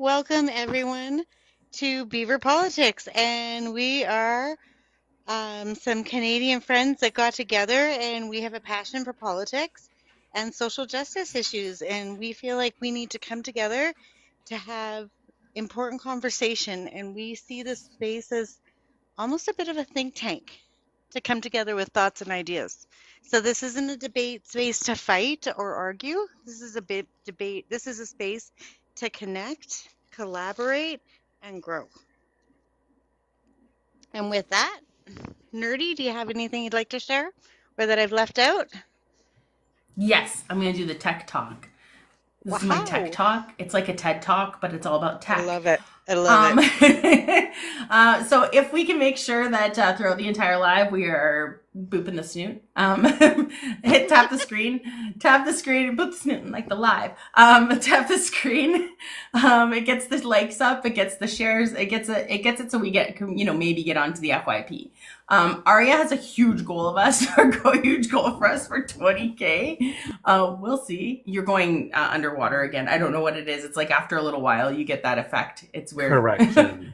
Welcome everyone to Beaver Politics, and we are some Canadian friends that got together, and we have a passion for politics and social justice issues, and we feel like we need to come together to have important conversation, and we see this space as almost a bit of a think tank to come together with thoughts and ideas. So this isn't a debate space to fight or argue. This is a bit debate. This is a space to connect, collaborate, and grow. And with that, Nerdy, do you have anything you'd like to share or that I've left out? Yes, I'm going to do the tech talk. This is my tech Wow. talk. It's like a TED talk, but it's all about I tech. love it. I love Um, it. so if we can make sure that throughout the entire live we are booping the snoot, tap the screen, and boop the snoot like the live. Tap the screen. It gets the likes up, it gets the shares, it gets it so we get maybe get onto the FYP. Aria has a huge goal of us, a huge goal for us for 20K. We'll see. You're going underwater again. I don't know what it is. It's like after a little while you get that effect. It's weird. Correction. Yeah.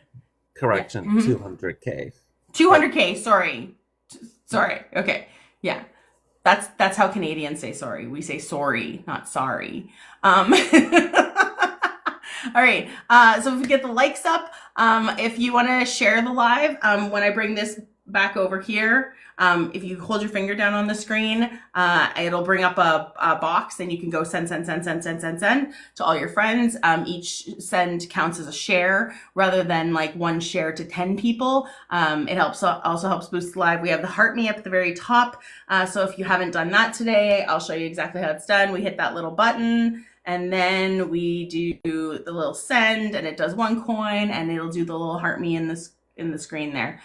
Correction. Mm-hmm. 200K. 200K. Sorry. Okay. Yeah. That's how Canadians say sorry. We say sorry, not sorry. All right. So if we get the likes up, if you want to share the live, when I bring this back over here, if you hold your finger down on the screen, it'll bring up a box, and you can go send to all your friends. Each send counts as a share rather than like one share to 10 people. It also helps boost the live. We have the heart me up at the very top. So if you haven't done that today, I'll show you exactly how it's done. We hit that little button, and then we do the little send, and it does 1 coin, and it'll do the little heart me in the screen there.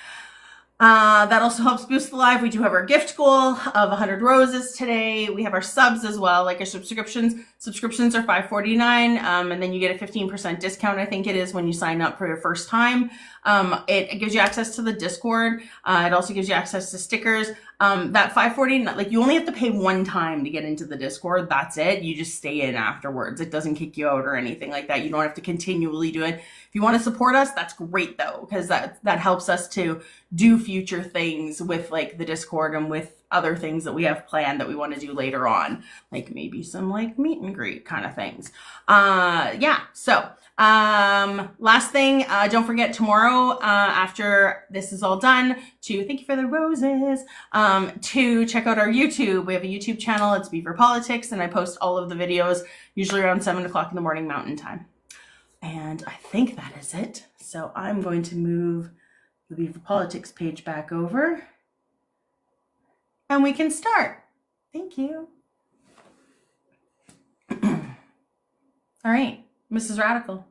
That also helps boost the live. We do have our gift goal of 100 roses today. We have our subs as well, like our subscriptions. Subscriptions are $5.49, and then you get a 15% discount, I think it is, when you sign up for your first time. It gives you access to the Discord. It also gives you access to stickers. That $5.49, like you only have to pay one time to get into the Discord. That's it. You just stay in afterwards. It doesn't kick you out or anything like that. You don't have to continually do it. If you want to support us, that's great though, because that helps us to do future things with like the Discord and with other things that we have planned that we want to do later on, like maybe some like meet and greet kind of things. So last thing, don't forget tomorrow, after this is all done, to thank you for the roses, to check out our YouTube. We have a YouTube channel. It's Beaver Politics, and I post all of the videos usually around 7 o'clock in the morning Mountain Time. And I think that is it. So I'm going to move the Beaver Politics page back over, and we can start. Thank you. All right, Mrs. Radical.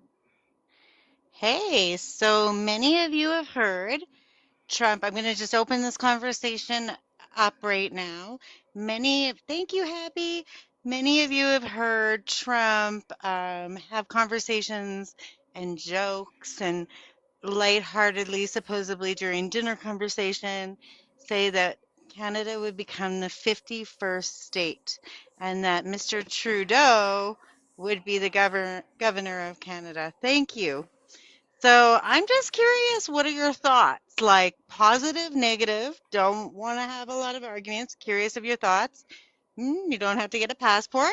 Hey, so many of you have heard Trump. I'm going to just open this conversation up right now. Thank you, Happy. Many of you have heard Trump have conversations and jokes and lightheartedly, supposedly during dinner conversation, say that Canada would become the 51st state and that Mr. Trudeau would be the governor of Canada. Thank you. So I'm just curious, what are your thoughts? Like positive, negative, don't want to have a lot of arguments. Curious of your thoughts. You don't have to get a passport.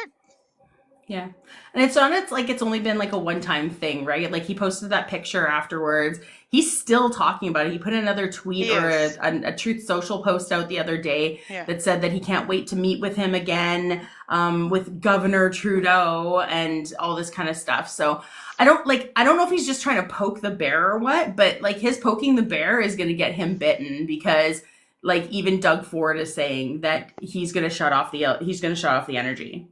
Yeah. And it's like it's only been like a one-time thing, right? Like he posted that picture afterwards. He's still talking about it. He put another tweet He or is. a Truth Social post out the other day Yeah. that said that he can't wait to meet with him again, with Governor Trudeau and all this kind of stuff. So I don't know if he's just trying to poke the bear or what, but like his poking the bear is going to get him bitten, because like even Doug Ford is saying that he's going to shut off the energy.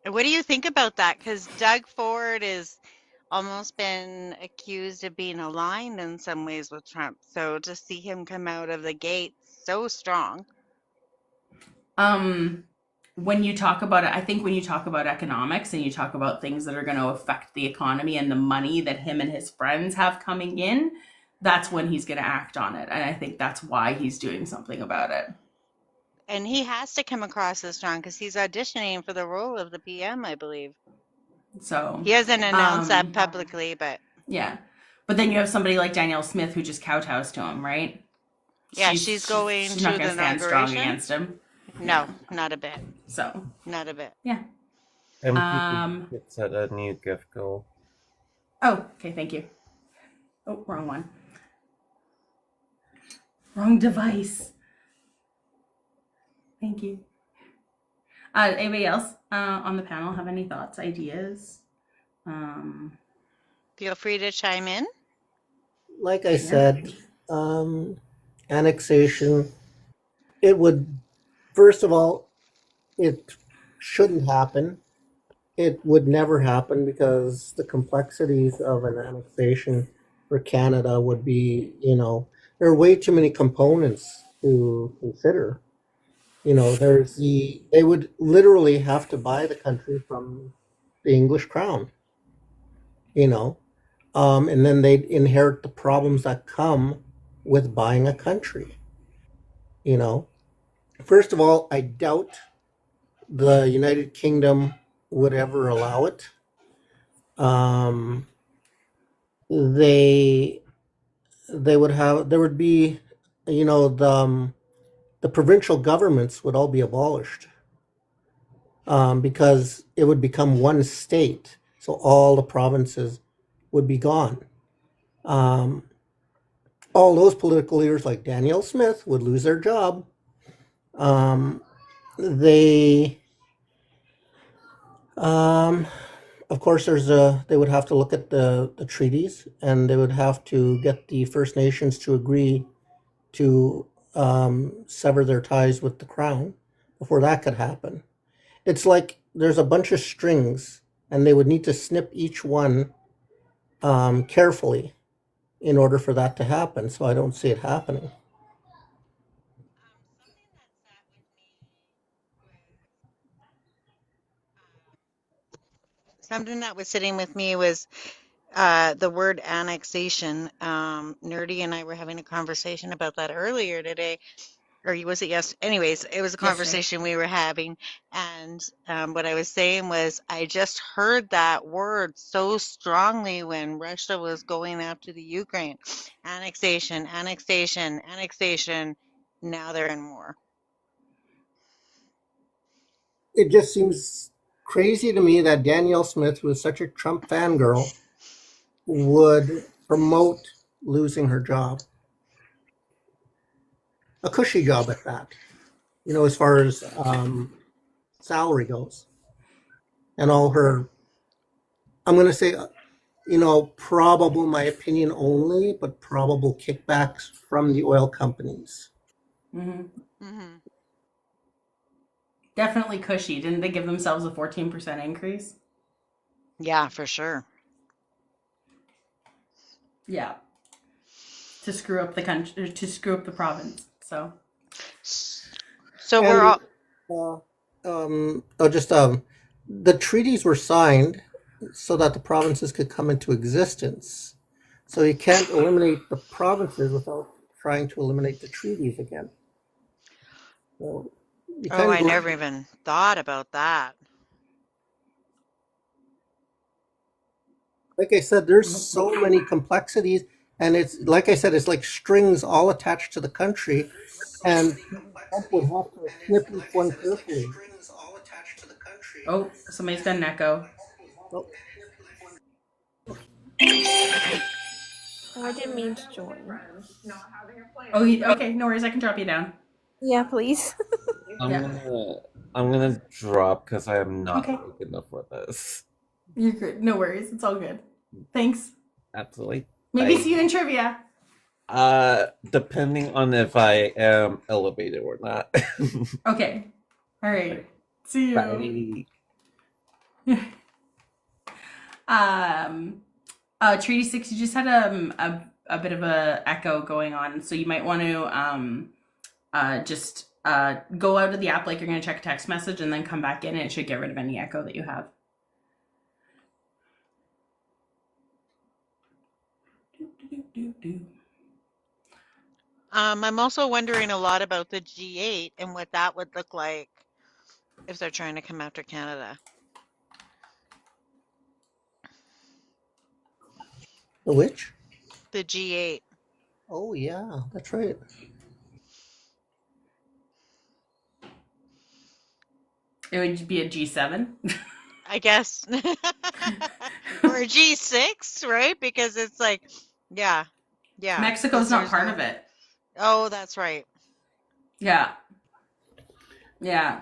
And what do you think about that? Because Doug Ford has almost been accused of being aligned in some ways with Trump. So to see him come out of the gate so strong. When you talk about it, I think when you talk about economics and you talk about things that are going to affect the economy and the money that him and his friends have coming in, that's when he's going to act on it. And I think that's why he's doing something about it. And he has to come across as strong because he's auditioning for the role of the PM, I believe. So, He hasn't announced that um, publicly, but yeah. But then you have somebody like Danielle Smith who just kowtows to him, right? yeah, she's going She's not to going the to stand strong inauguration. against him. No, Yeah. not a bit. So, Not a bit. yeah. MPP Um. could set a new gift goal. Oh, okay. Thank you. Oh, wrong one. Wrong device. Thank you. Anybody else on the panel have any thoughts, ideas? Um, Feel free to chime in. Like I yeah. said, um, annexation, it would, first of all, it shouldn't happen. It would never happen because the complexities of an annexation for Canada would be, there are way too many components to consider. They would literally have to buy the country from the English crown, you know, and then they'd inherit the problems that come with buying a country. You know, first of all, I doubt the United Kingdom would ever allow it. Um, they there would be, the provincial governments would all be abolished, because it would become one state, so all the provinces would be gone. Um, all those political leaders like Danielle Smith would lose their job. Um, they, um, of course, they would have to look at the treaties, and they would have to get the First Nations to agree to sever their ties with the crown before that could happen. It's like there's a bunch of strings, and they would need to snip each one carefully in order for that to happen. So I don't see it happening. Something that was sitting with me was the word annexation. Nerdy and I were having a conversation about that earlier today, or was it yes? Anyways, it was a Yesterday. conversation we were having, and what I was saying was I just heard that word so strongly when Russia was going after the Ukraine. Annexation, annexation, annexation. Now they're in war. It just seems crazy to me that Danielle Smith, who is such a Trump fangirl, would promote losing her job. A cushy job at that, as far as salary goes. And all her, I'm going to say, probable, my opinion only, but probable kickbacks from the oil companies. Mm-hmm. Hmm. Definitely cushy. Didn't they give themselves a 14% increase? Yeah, for sure. Yeah. To screw up the country, to screw up the province. So. So we're And all. just the treaties were signed so that the provinces could come into existence. So you can't eliminate the provinces without trying to eliminate the treaties again. So you Oh, kind of I go, never even thought about that. like I said, there's so many complexities, and it's like I said, it's like strings all attached to the country, and Trump would have to snip each one carefully. Oh, somebody's got an echo. So Oh, I didn't mean to join. Oh, okay. No worries. I can drop you down. Yeah, please. I'm Yeah. gonna I'm gonna drop because I am not Okay. awake enough for this. You're good. No worries. It's all good. Thanks. Absolutely. Maybe Bye. see you in trivia. Depending on if I am elevated or not. Okay. All right. See you. Bye. Um, Treaty 6, you just had a bit of a echo going on, so you might want to just go out of the app like you're going to check a text message and then come back in, and it should get rid of any echo that you have. I'm also wondering a lot about the G8 and what that would look like if they're trying to come after Canada. The which? The G8. Oh yeah, that's right. It would be a G7. I guess. Or a G6, right? Because it's like, yeah, yeah, because Mexico's not there's part no, of it. oh, that's right. Yeah. Yeah.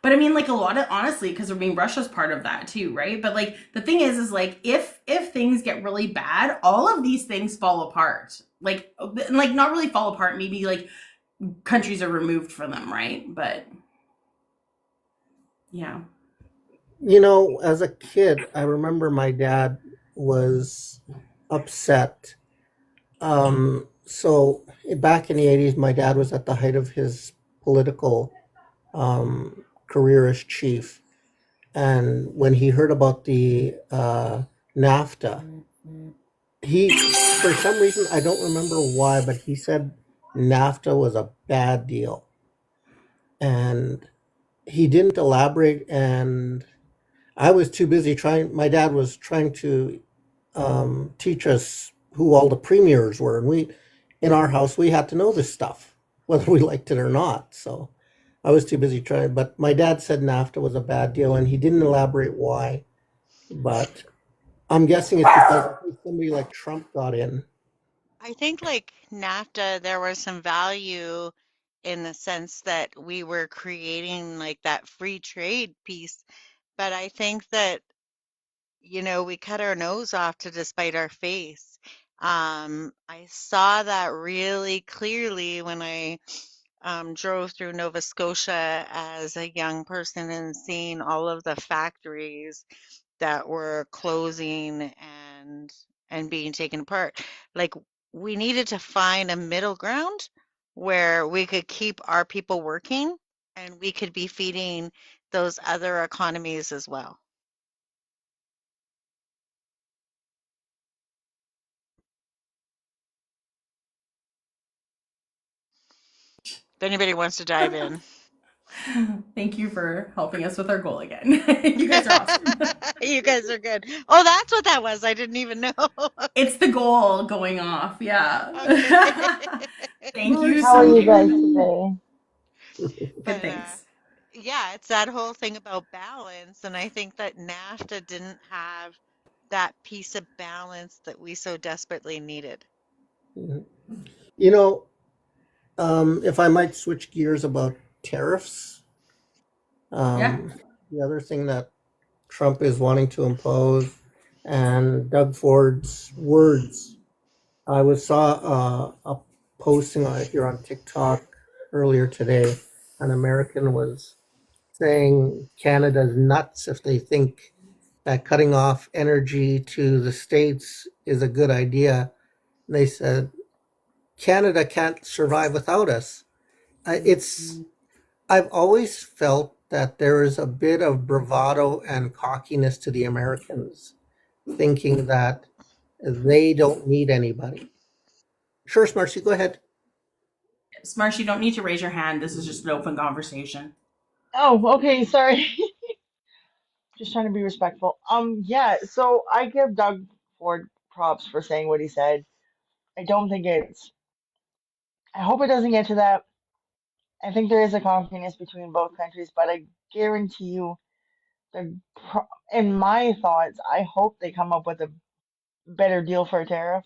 But I mean, like a lot of honestly, because I mean, Russia's part of that too, right? But like the thing is like if things get really bad, all of these things fall apart. Like not really fall apart. Maybe like countries are removed from them, right? But yeah, You know, as a kid, I remember my dad was upset. So back in the 80s, my dad was at the height of his political career as chief. And when he heard about the NAFTA, for some reason, I don't remember why, but he said NAFTA was a bad deal. And he didn't elaborate. And I was too busy my dad was trying to teach us who all the premiers were. And in our house, we had to know this stuff, whether we liked it or not. So I was too busy trying. But my dad said NAFTA was a bad deal, and he didn't elaborate why. But I'm guessing it's because somebody like Trump got in. I think like NAFTA, there was some value in the sense that we were creating like that free trade piece. But I think that, we cut our nose off to despite our face. I saw that really clearly when I drove through Nova Scotia as a young person and seeing all of the factories that were closing and being taken apart. Like we needed to find a middle ground where we could keep our people working and we could be feeding those other economies as well. If anybody wants to dive in. thank you for helping us with our goal again. You guys are awesome. You guys are good. Oh, that's what that was. I didn't even know. It's the goal going off. Yeah. Okay. Thank you How are so you much. guys today? Good, But thanks. yeah, it's that whole thing about balance. And I think that NAFTA didn't have that piece of balance that we so desperately needed. You know, if I might switch gears about tariffs, Yeah. um, the other thing that Trump is wanting to impose, and Doug Ford's words. I saw a posting here on TikTok earlier today. An American was saying Canada's nuts if they think that cutting off energy to the States is a good idea. They said Canada can't survive without us. It's I've always felt that there is a bit of bravado and cockiness to the Americans, thinking that they don't need anybody. Sure, Smarcy, go ahead. Smarsh, you don't need to raise your hand. This is just an open conversation. Oh, okay, sorry. Just trying to be respectful. Yeah, so I give Doug Ford props for saying what he said. I don't think I hope it doesn't get to that. I think there is a cockiness between both countries, but I guarantee you, in my thoughts, I hope they come up with a better deal for a tariff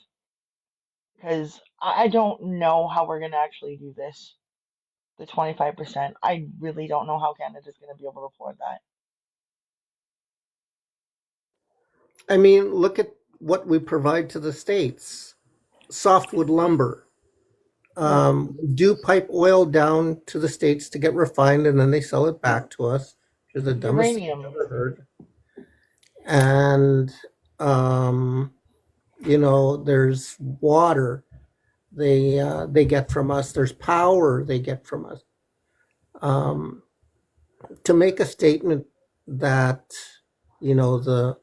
because I don't know how we're gonna actually do this. The 25%. I really don't know how Canada's gonna be able to afford that. I mean, look at what we provide to the states: softwood lumber. Yeah, Do pipe oil down to the states to get refined, and then they sell it back to us, which is the dumbest thing I've uranium. ever heard. And um, there's water they get from us. There's power they get from us. Um, to make a statement that the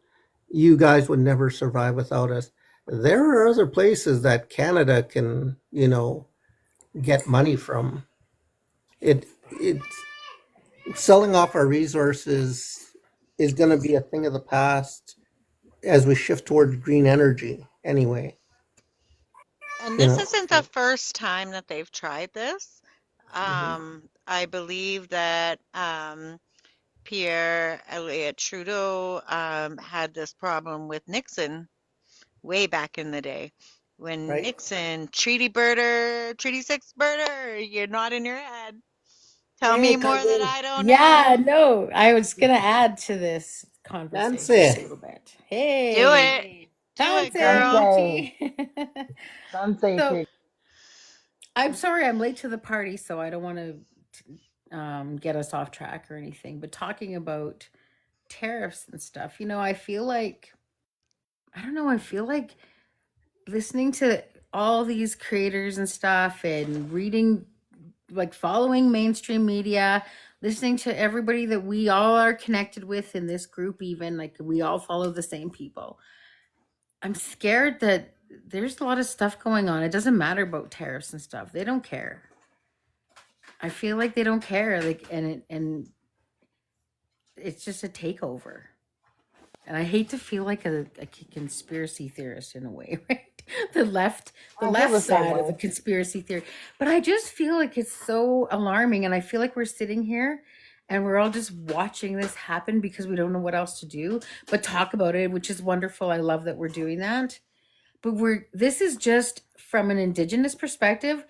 you guys would never survive without us. There are other places that Canada can, get money from. It selling off our resources is going to be a thing of the past. as we shift towards green energy anyway, And you this know. isn't the first time that they've tried this. Mhm. I believe that Pierre Elliott Trudeau had this problem with Nixon way back in the day. When Right? Nixon, treaty birder, Treaty 6 birder, you're not in your head. Tell Hey, me more that cousin. I don't Yeah, know. no, I was gonna add to this conversation a Nancy. little bit. Do Hey, it. Do it, girl. Tansi. Sensei. Sensei So kick. I'm sorry I'm late to the party, so I don't want to get us off track or anything. But talking about tariffs and stuff, I feel like I don't know. I feel like listening to all these creators and stuff and reading, like following mainstream media, listening to everybody that we all are connected with in this group, even like we all follow the same people. I'm scared that there's a lot of stuff going on. It doesn't matter about tariffs and stuff. They don't care. I feel like they don't care. Like, and it's just a takeover. And I hate to feel like a conspiracy theorist in a way, right? The left, the I feel left the same side of the way. conspiracy theory. But I just feel like it's so alarming, and I feel like we're sitting here and we're all just watching this happen because we don't know what else to do but talk about it, which is wonderful. I love that we're doing that. But this is just from an indigenous perspective,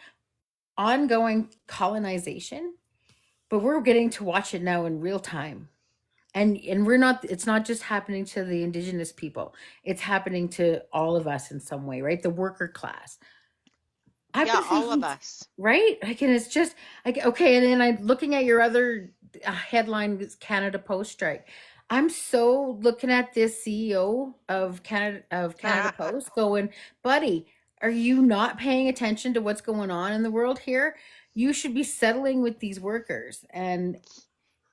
ongoing colonization, but we're getting to watch it now in real time. And we're not, it's not just happening to the indigenous people, it's happening to all of us in some way, right? The worker class. I've Yeah, been all of thinking, us. right? Like, and it's just like, okay. And then I'm looking at your other headline, is Canada Post strike. I'm so looking at this CEO of Canada Post going, buddy, are you not paying attention to what's going on in the world here? You should be settling with these workers and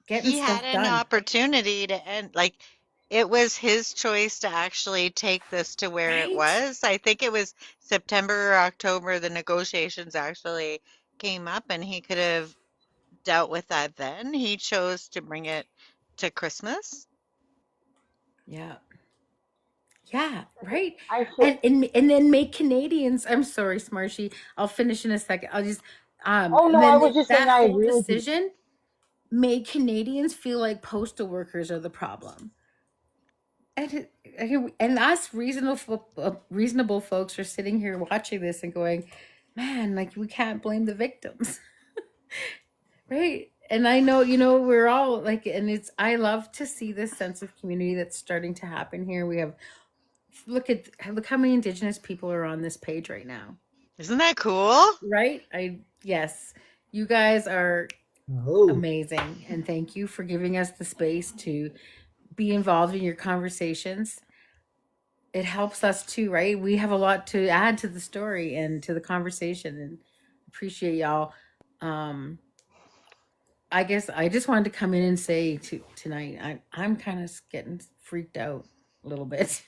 getting He had stuff an done. opportunity to end, like, it was his choice to actually take this to where it Right? was. I think it was September or October, the negotiations actually came up, and he could have dealt with that then. He chose to bring it to Christmas. Yeah. Yeah, right. I feel. And then make Canadians. I'm sorry, Smarshy. I'll finish in a second. I'll just Oh and no, I then was just saying that I whole agree with you. decision made Canadians feel like postal workers are the problem. And us reasonable folks are sitting here watching this and going, man, like we can't blame the victims. Right. And I know, we're all like, and I love to see this sense of community that's starting to happen here. We have, look how many indigenous people are on this page right now. Isn't that cool? Right? Yes, you guys are Oh, amazing. And thank you for giving us the space to be involved in your conversations. It helps us too, right? We have a lot to add to the story and to the conversation, and appreciate y'all. Um, I guess I just wanted to come in and say tonight, I'm kind of getting freaked out a little bit.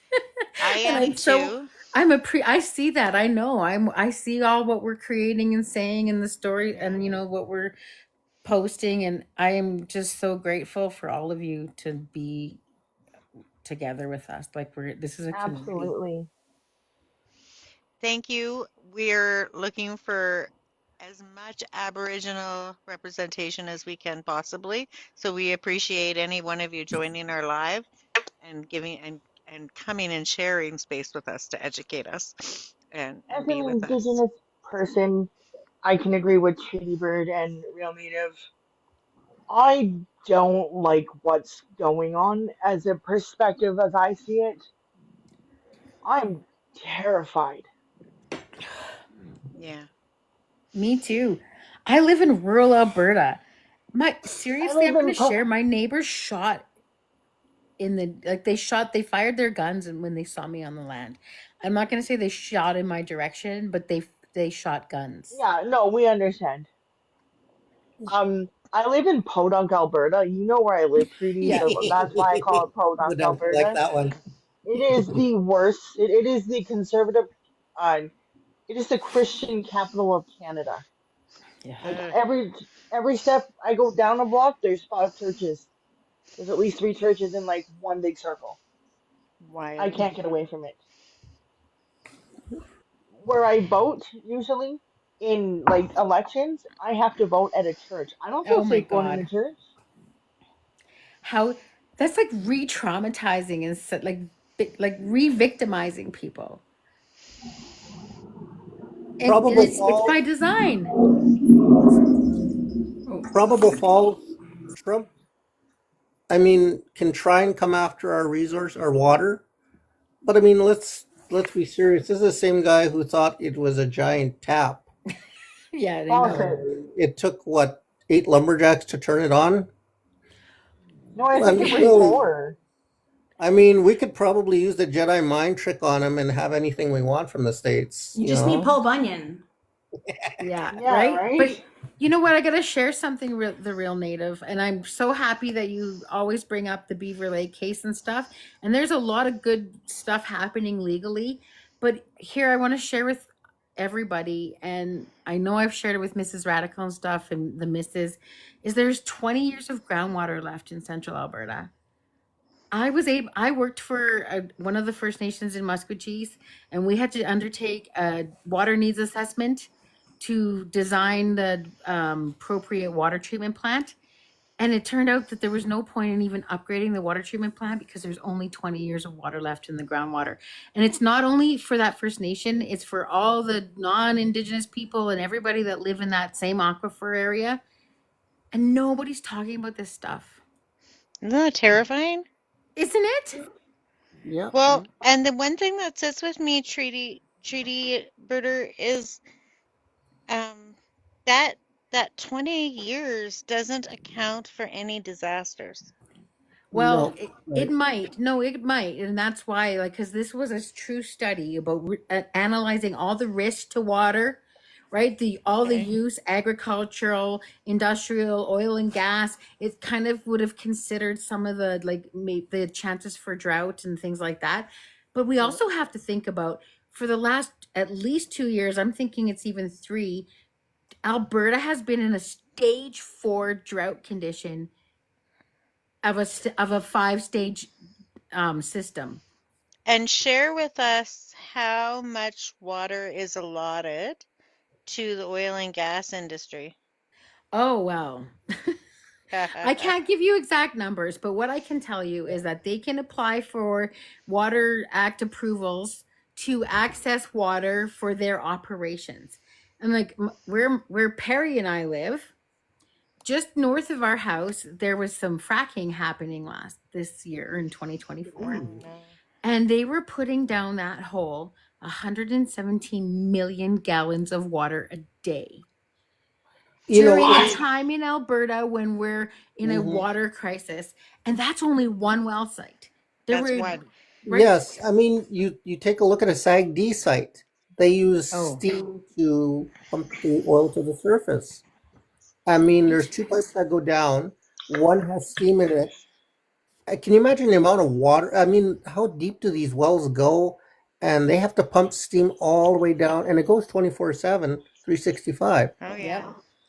I And am too. I see that. I know. I see all what we're creating and saying in the story, and what we're posting, and I am just so grateful for all of you to be together with us. Like, this is a community. Absolutely. Thank you. We're looking for as much Aboriginal representation as we can possibly. So we appreciate any one of you joining our live and giving and coming and sharing space with us to educate us and As an be with us. indigenous person, I can agree with Shady Bird and Real Native. I don't like what's going on as a perspective as I see it. I'm terrified. Yeah. Me too. I live in rural Alberta. I Seriously, live I'm going in to share. My neighbors shot they fired their guns, and when they saw me on the land, I'm not going to say they shot in my direction, but they shot guns. yeah, no, we understand. I live in Podunk, Alberta. You know where I live, Trudy, Yeah. so that's why I call it would Podunk, have like Alberta. that one. It is the worst. It is the conservative. Uh, it is the Christian capital of Canada. Yeah. Like every step I go down a block, there's 5 churches. There's at least 3 churches in like one big circle. I Wild. can't get away from it. Where I vote usually in like elections, I have to vote at a church. I don't feel Oh my safe going in a God. church. How that's like re-traumatizing and like re-victimizing people. And Probable it's fall. by design. Oh, Probable falls. Trump, I mean, can try and come after our resource, our water. But I mean, let's be serious. This is the same guy who thought it was a giant tap. yeah, I know. Bullshit. And it took what, 8 lumberjacks to turn it on? No, I I think it mean, was really. four. I mean, we could probably use the Jedi mind trick on him and have anything we want from the States, You you just need know? Paul Bunyan. Yeah, Yeah, right. But right. you know what? I gotta share something the real native, and I'm so happy that you always bring up the Beaver Lake case and stuff. And there's a lot of good stuff happening legally, but here I want to share with everybody, and I know I've shared it with Mrs. Radical and stuff, and the Mrs. is there's 20 years of groundwater left in Central Alberta. I worked for one of the First Nations in Musqueam, and we had to undertake a water needs assessment to design the appropriate water treatment plant. And it turned out that there was no point in even upgrading the water treatment plant because there's only 20 years of water left in the groundwater. And it's not only for that First Nation, it's for all the non-Indigenous people and everybody that live in that same aquifer area. And nobody's talking about this stuff. Isn't that terrifying? Isn't it? Yeah. Well, and the one thing that sits with me, treaty birder, is um that that 20 years doesn't account for any disasters. Well, No. it Right. might. No, it might. And that's why, like, because this was a true study about analyzing all the risk to water, right? All the Okay. use, agricultural, industrial, oil and gas. It kind of would have considered some of the, like, the chances for drought and things like that. But we Yeah. also have to think about for the last at least 2 years, I'm thinking it's even three, Alberta has been in a stage 4 drought condition of a 5 stage system. And share with us how much water is allotted to the oil and gas industry. Oh, well. I can't give you exact numbers, but what I can tell you is that they can apply for Water Act approvals to access water for their operations. And like where Perry and I live, just north of our house, there was some fracking happening this year in 2024. Oh no. And they were putting down that hole 117 million gallons of water a day You know, during a What? time in Alberta when we're in a mhm. water crisis. And that's only one well site. There That's were, one. right? Yes, I mean, you take a look at a SAG-D site. They use Oh, steam to pump the oil to the surface. I mean, there's right? two pipes that go down. One has steam in it. Can you imagine the amount of water? I mean, how deep do these wells go? And they have to pump steam all the way down, and it goes 24/7, 365, Oh Yep.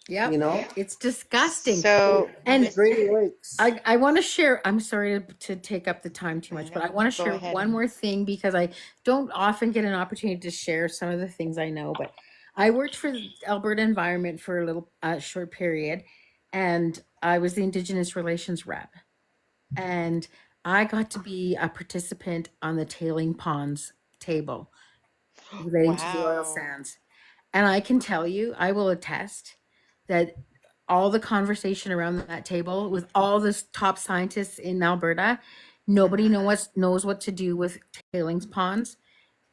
yeah. you Yep. know? It's disgusting. So And And with draining lakes. I want to share, I'm sorry to take up the time too much, but I want no, to go share ahead. one more thing because I don't often get an opportunity to share some of the things I know. But I worked for Alberta Environment for a little short period, and I was the Indigenous Relations rep. And I got to be a participant on the tailing ponds table relating to the oil Wow. sands. And I can tell you, I will attest that all the conversation around that table with all the top scientists in Alberta, nobody knows what to do with tailings ponds.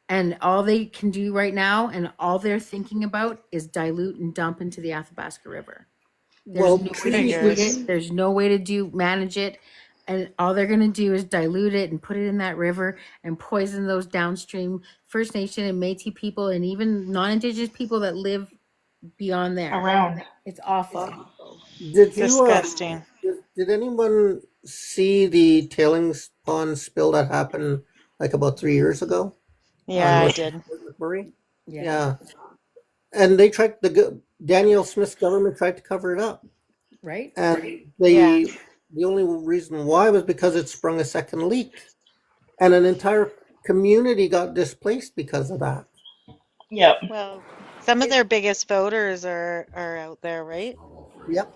And all they can do right now and all they're thinking about is dilute and dump into the Athabasca River. There's Well, no way to treat Figures. it. There's no way to manage it. And all they're going to do is dilute it and put it in that river and poison those downstream First Nation and Métis people and even non-Indigenous people that live beyond there. Around. It's awful. did you Disgusting. did anyone see the tailings pond spill that happened like about 3 years ago Yeah, on I North did. McMurray? Yeah. Yeah, and they tried Daniel Smith's government tried to cover it up, Right? and Yeah. the only reason why was because it sprung a second leak. and an entire community got displaced because of that. Yep. Well, some of their biggest voters are out there, right? Yep.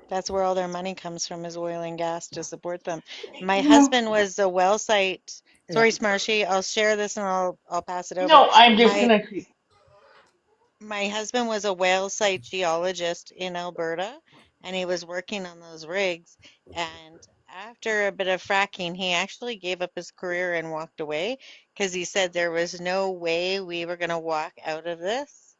That's where all their money comes from is oil and gas to support them. My No, husband was a well site. Yeah. Sorry, Smarshy, I'll share this and I'll pass it over. no, I'm just My gonna. my husband was a whale site geologist in Alberta, and he was working on those rigs. And after a bit of fracking, he actually gave up his career and walked away because he said there was no way we were going to walk out of this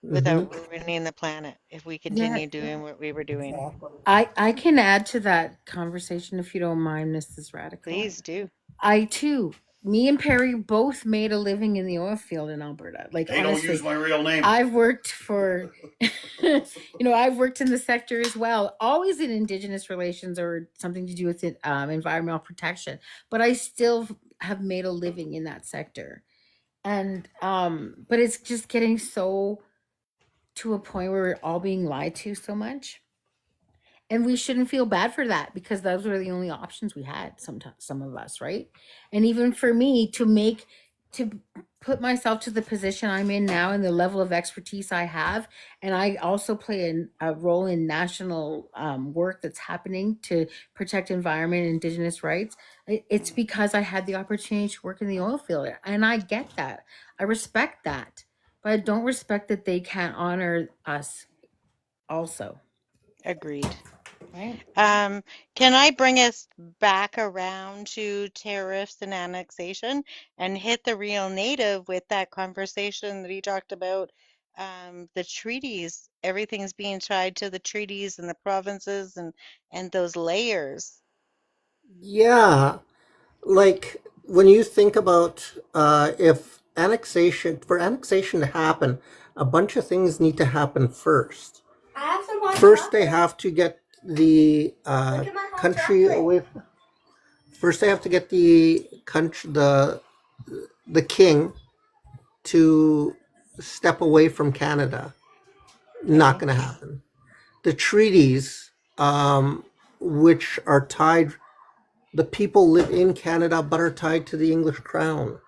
Hmm. without ruining the planet if we Yeah, continued doing what we were doing. Exactly. I can add to that conversation if you don't mind, Mrs. Radical. Please do. I too, me and Perry both made a living in the oil field in Alberta. Like Hey, don't use honestly, my real name. I've worked for, I've worked in the sector as well, always in Indigenous relations or something to do with it, environmental protection. But I still have made a living in that sector, and but it's just getting so to a point where we're all being lied to so much, and we shouldn't feel bad for that because those were the only options we had, sometimes some of us, right? And even for me to put myself to the position I'm in now and the level of expertise I have, and I also play a role in national work that's happening to protect environment and indigenous rights. It's because I had the opportunity to work in the oil field, and I get that, I respect that, but I don't respect that they can't honor us also, Agreed. right? Um, can I bring us back around to tariffs and annexation and hit the real native with that conversation that he talked about? The treaties, everything's being tied to the treaties and the provinces and those layers. Yeah, like when you think about if annexation, for annexation to happen, a bunch of things need to happen first. I have some hot First, they chocolate. have to get the Look at my hot country chocolate. away. First, they have to get the country, the king, to step away from Canada. Not Okay. going to happen. The treaties, which are tied, the people live in Canada but are tied to the English crown.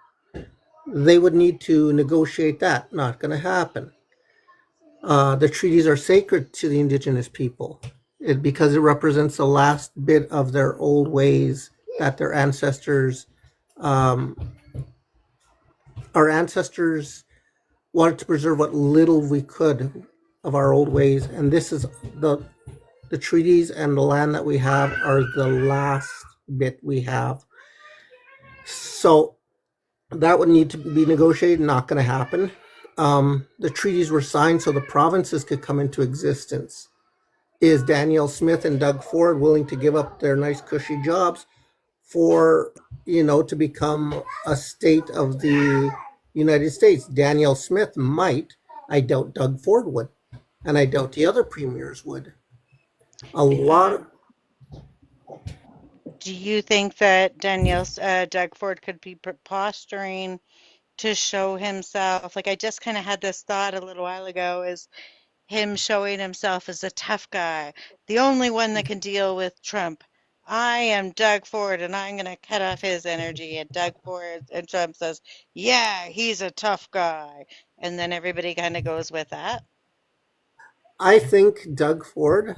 They would need to negotiate that. Not going to happen. The treaties are sacred to the Indigenous people because it represents the last bit of their old ways that their ancestors, um, our ancestors wanted to preserve what little we could of our old ways. And this is the treaties and the land that we have are the last bit we have. So that would need to be negotiated. Not going to happen. The treaties were signed so the provinces could come into existence. Is Danielle Smith and Doug Ford willing to give up their nice cushy jobs for, to become a state of the United States? Danielle Smith might. I doubt Doug Ford would, and I doubt the other premiers would. A lot of, Um, do you think that Doug Ford could be posturing to show himself? Like I just kind of had this thought a little while ago, is him showing himself as a tough guy, the only one that can deal with Trump. I am Doug Ford and I'm going to cut off his energy. And Doug Ford and Trump says, yeah, he's a tough guy. And then everybody kind of goes with that. I think Doug Ford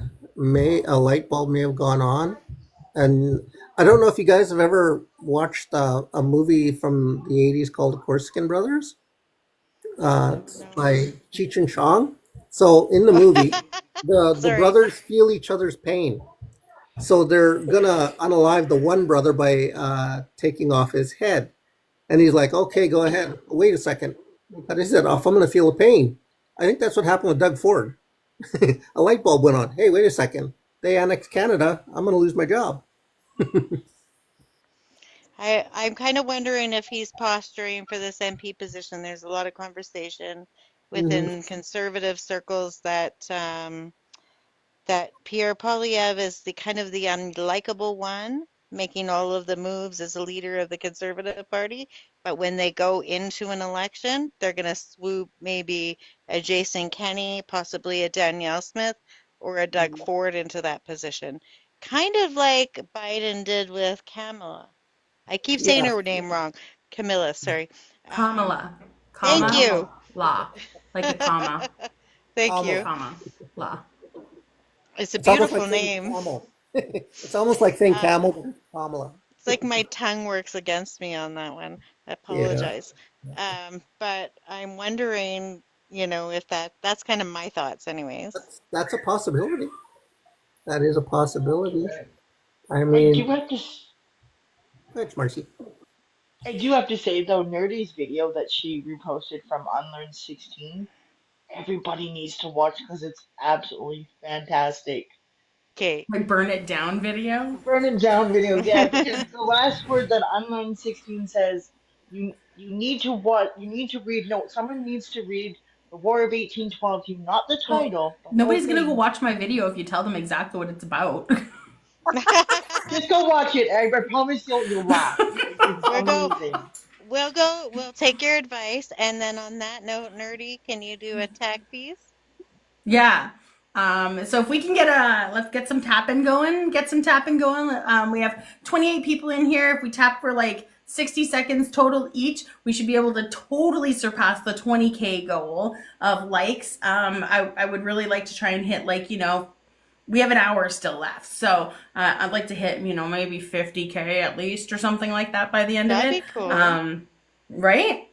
a light bulb may have gone on. And I don't know if you guys have ever watched a movie from the 80s called The Corsican Brothers. It's No. by Cheech and Chong. So in the movie, the Sorry. brothers feel each other's pain. So they're gonna unalive the one brother by taking off his head. And he's like, "Okay, go ahead. Wait a second. Cut his head off. I'm gonna feel the pain." I think that's what happened with Doug Ford. A light bulb went on. Hey, wait a second. They annexed Canada. I'm gonna lose my job. I'm kind of wondering if he's posturing for this MP position. There's a lot of conversation Mhm. within conservative circles that Pierre Poilievre is the kind of the unlikable one, making all of the moves as a leader of the Conservative Party. But when they go into an election, they're going to swoop maybe a Jason Kenney, possibly a Danielle Smith, or a Doug Ford into that position. Kind of like Biden did with Kamala. I keep saying Yeah. her name wrong. Camilla, sorry. Kamala. Thank Comma. you. Kamala. La. Like a comma. Thank you. Kamala. Comma. La. It's a It's almost like beautiful saying name. camel. It's almost like saying Uh, camel, but it's Kamala. it's like my tongue works against me on that one. I Yeah. apologize. But I'm wondering, if that's kind of my thoughts anyways. That's a possibility. That is a possibility. I I do mean, have to. thanks, Marcy. I do have to say though, Nerdy's video that she reposted from Unlearn 16, everybody needs to watch because it's absolutely fantastic. Okay. My burn it down video. Burning down video, yeah, because the last word that Unlearn 16 says, you need to what? You need to read. No, someone needs to read the War of 1812 to you, not the Well, title, the whole nobody's gonna go thing. watch my video if you tell them exactly what it's about. Just go watch it. I promise you'll laugh. It's We'll go. amazing. We'll take your advice. And then on that note, Nerdy, can you do a tag piece? Yeah. So if we can let's get some tapping going. Get some tapping going. We have 28 people in here. If we tap for like 60 seconds total each, we should be able to totally surpass the 20K goal of likes. I would really like to try and hit we have an hour still left. So I'd like to hit, maybe 50K at least or something like that by the end of That'd it. be cool. Right?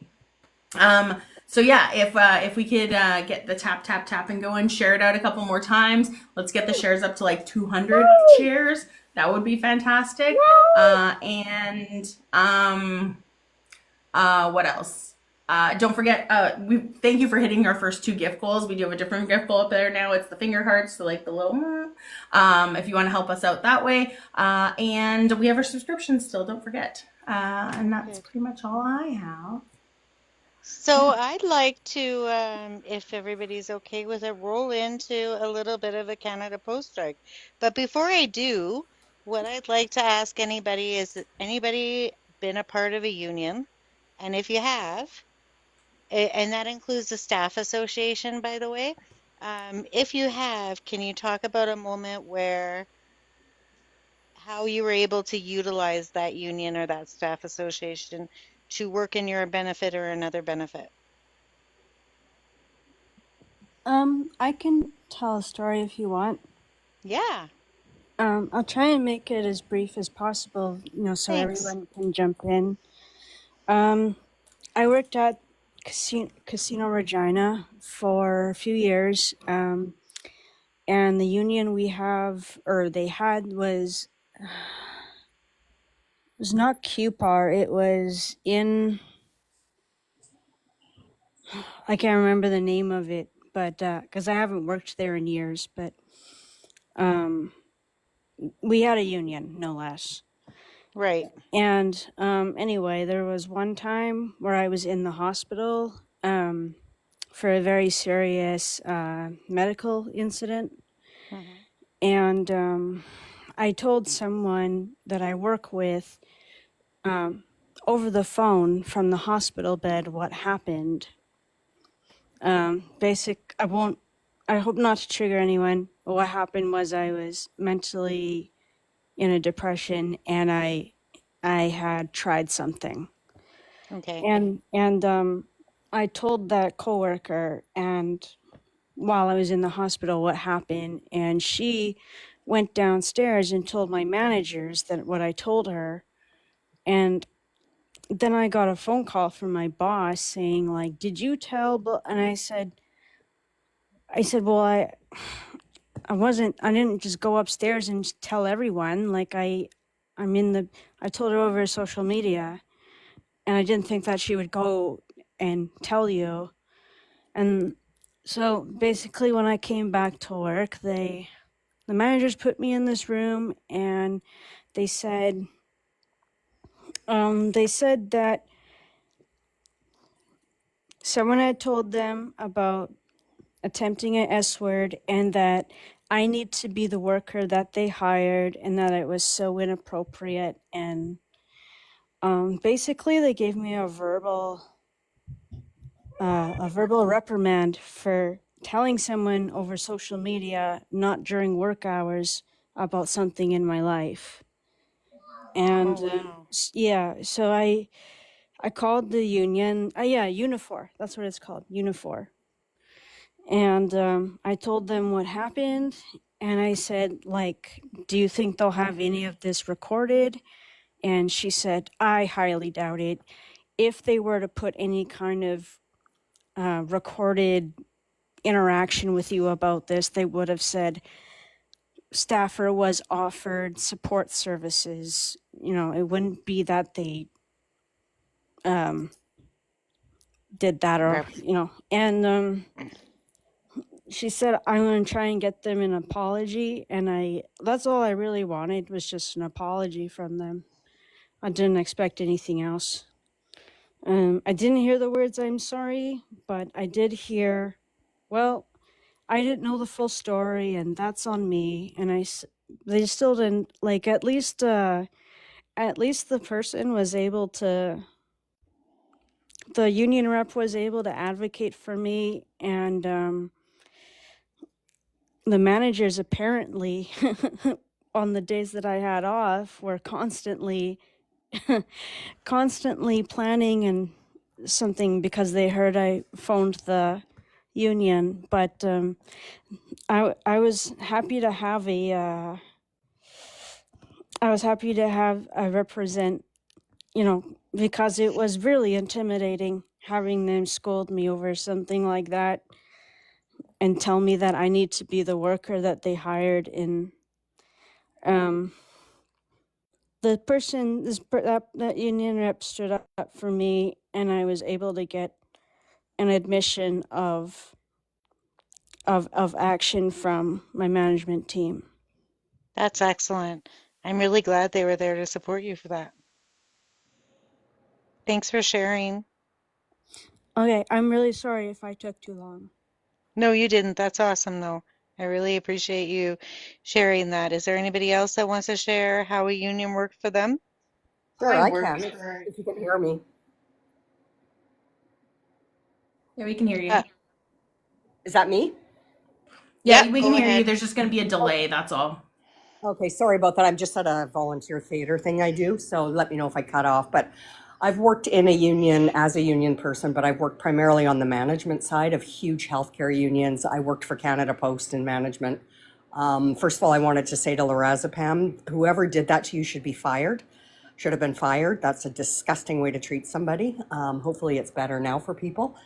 So yeah, if we could get the tapping going, share it out a couple more times. Let's get the shares up to like 200 shares. That would be fantastic. What else? Don't forget, we thank you for hitting our first 2 gift goals. We do have a different gift goal up there now. It's the finger hearts, so like the little, if you want to help us out that way. And we have our subscriptions still, don't forget. And that's pretty much all I have. So I'd like to, if everybody's okay with it, roll into a little bit of a Canada Post strike. But before I do, what I'd like to ask anybody is, anybody been a part of a union? And if you have, and that includes the staff association, by the way, if you have, can you talk about a moment where how you were able to utilize that union or that staff association to work in your benefit or another benefit? I can tell a story if you want. Yeah, I'll try and make it as brief as possible, so thanks. everyone can jump in. I worked at Casino Regina for a few years, and the union we have, or they had, was not QPAR. It was in, I can't remember the name of it, but because I haven't worked there in years, but we had a union, no less. Right. And anyway, there was one time where I was in the hospital for a very serious medical incident. Mhm. And I told someone that I work with over the phone from the hospital bed what happened. I hope not to trigger anyone, but what happened was I was mentally in a depression and I had tried something. Okay. And I told that coworker, and while I was in the hospital, what happened, and she went downstairs and told my managers that what I told her, and then I got a phone call from my boss saying like, "Did you tell?" And I said, "Well, I didn't just go upstairs and just tell everyone. Like I told her over social media." And I didn't think that she would go and tell you. And so basically when I came back to work, the managers put me in this room and they said that someone had told them about attempting an S word and that I need to be the worker that they hired and that it was so inappropriate. And basically they gave me a verbal reprimand for telling someone over social media, not during work hours, about something in my life. And Oh, wow. yeah, so I called the union. Yeah, Unifor. That's what it's called, Unifor. And I told them what happened, and I said, like, do you think they'll have any of this recorded? And she said, I highly doubt it. If they were to put any kind of recorded interaction with you about this, they would have said staffer was offered support services. You know, it wouldn't be that they um, did that, or Rep- you know. And she said, I'm going to try and get them an apology. And that's all I really wanted, was just an apology from them. I didn't expect anything else. I didn't hear the words I'm sorry, but I did hear, well, I didn't know the full story, and that's on me. And they still didn't, like, at least the person was able to, the union rep was able to advocate for me. And the managers apparently on the days that I had off were constantly planning and something, because they heard I phoned the union. But I was happy to have a represent, you know, because it was really intimidating having them scold me over something like that and tell me that I need to be the worker that they hired. And um the person, that union rep stood up for me, and I was able to get an admission of action from my management team. That's excellent. I'm really glad they were there to support you for that. Thanks for sharing. Okay, I'm really sorry if I took too long. No, you didn't. That's awesome, though. I really appreciate you sharing that. Is there anybody else that wants to share how a union worked for them? Sure, I I worked can for if you can hear me. Yeah, we can hear Uh, you. Is that me? Yeah, yep, we can go hear you. ahead. There's just going to be a delay. That's all. Okay, sorry about that. I'm just at a volunteer theater thing I do, so let me know if I cut off. But I've worked in a union as a union person, but I've worked primarily on the management side of huge healthcare unions. I worked for Canada Post in management. First of all, I wanted to say to Lorazepam, whoever did that to you should be fired. Should have been fired. That's a disgusting way to treat somebody. Hopefully, it's better now for people.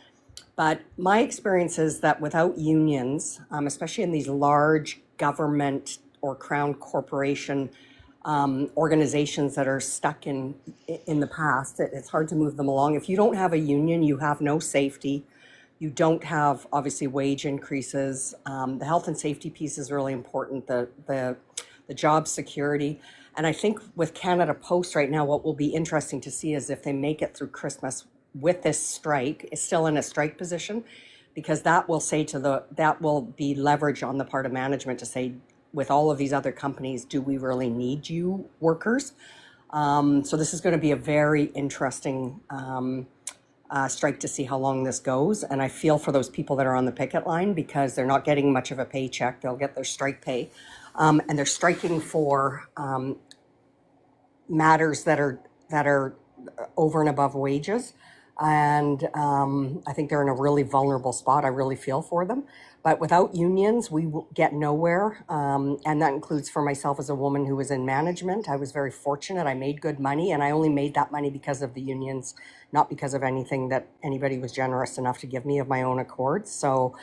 But my experience is that without unions, especially in these large government or crown corporation organizations that are stuck in the past, it's hard to move them along. If you don't have a union, you have no safety. You don't have obviously wage increases. The health and safety piece is really important. The job security. And I think with Canada Post right now, what will be interesting to see is if they make it through Christmas with this strike, is still in a strike position, because that will say that will be leverage on the part of management to say, with all of these other companies, do we really need you workers? So this is going to be a very interesting strike to see how long this goes. And I feel for those people that are on the picket line, because they're not getting much of a paycheck. They'll get their strike pay. And they're striking for matters that are over and above wages. And I think they're in a really vulnerable spot. I really feel for them. But without unions, we will get nowhere. And that includes for myself as a woman who was in management. I was very fortunate. I made good money, and I only made that money because of the unions, not because of anything that anybody was generous enough to give me of my own accord. So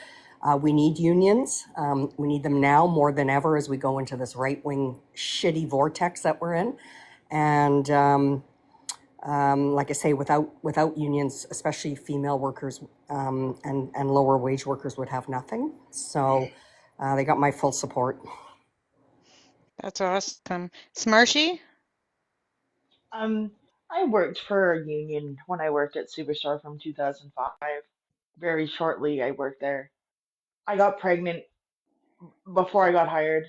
we need unions. We need them now more than ever as we go into this right-wing shitty vortex that we're in. And like I say, without unions, especially female workers and lower wage workers would have nothing. So they got my full support. That's awesome. Smarshy? um I worked for a union when I worked at Superstore from 2005. Very shortly I worked there. I got pregnant before I got hired,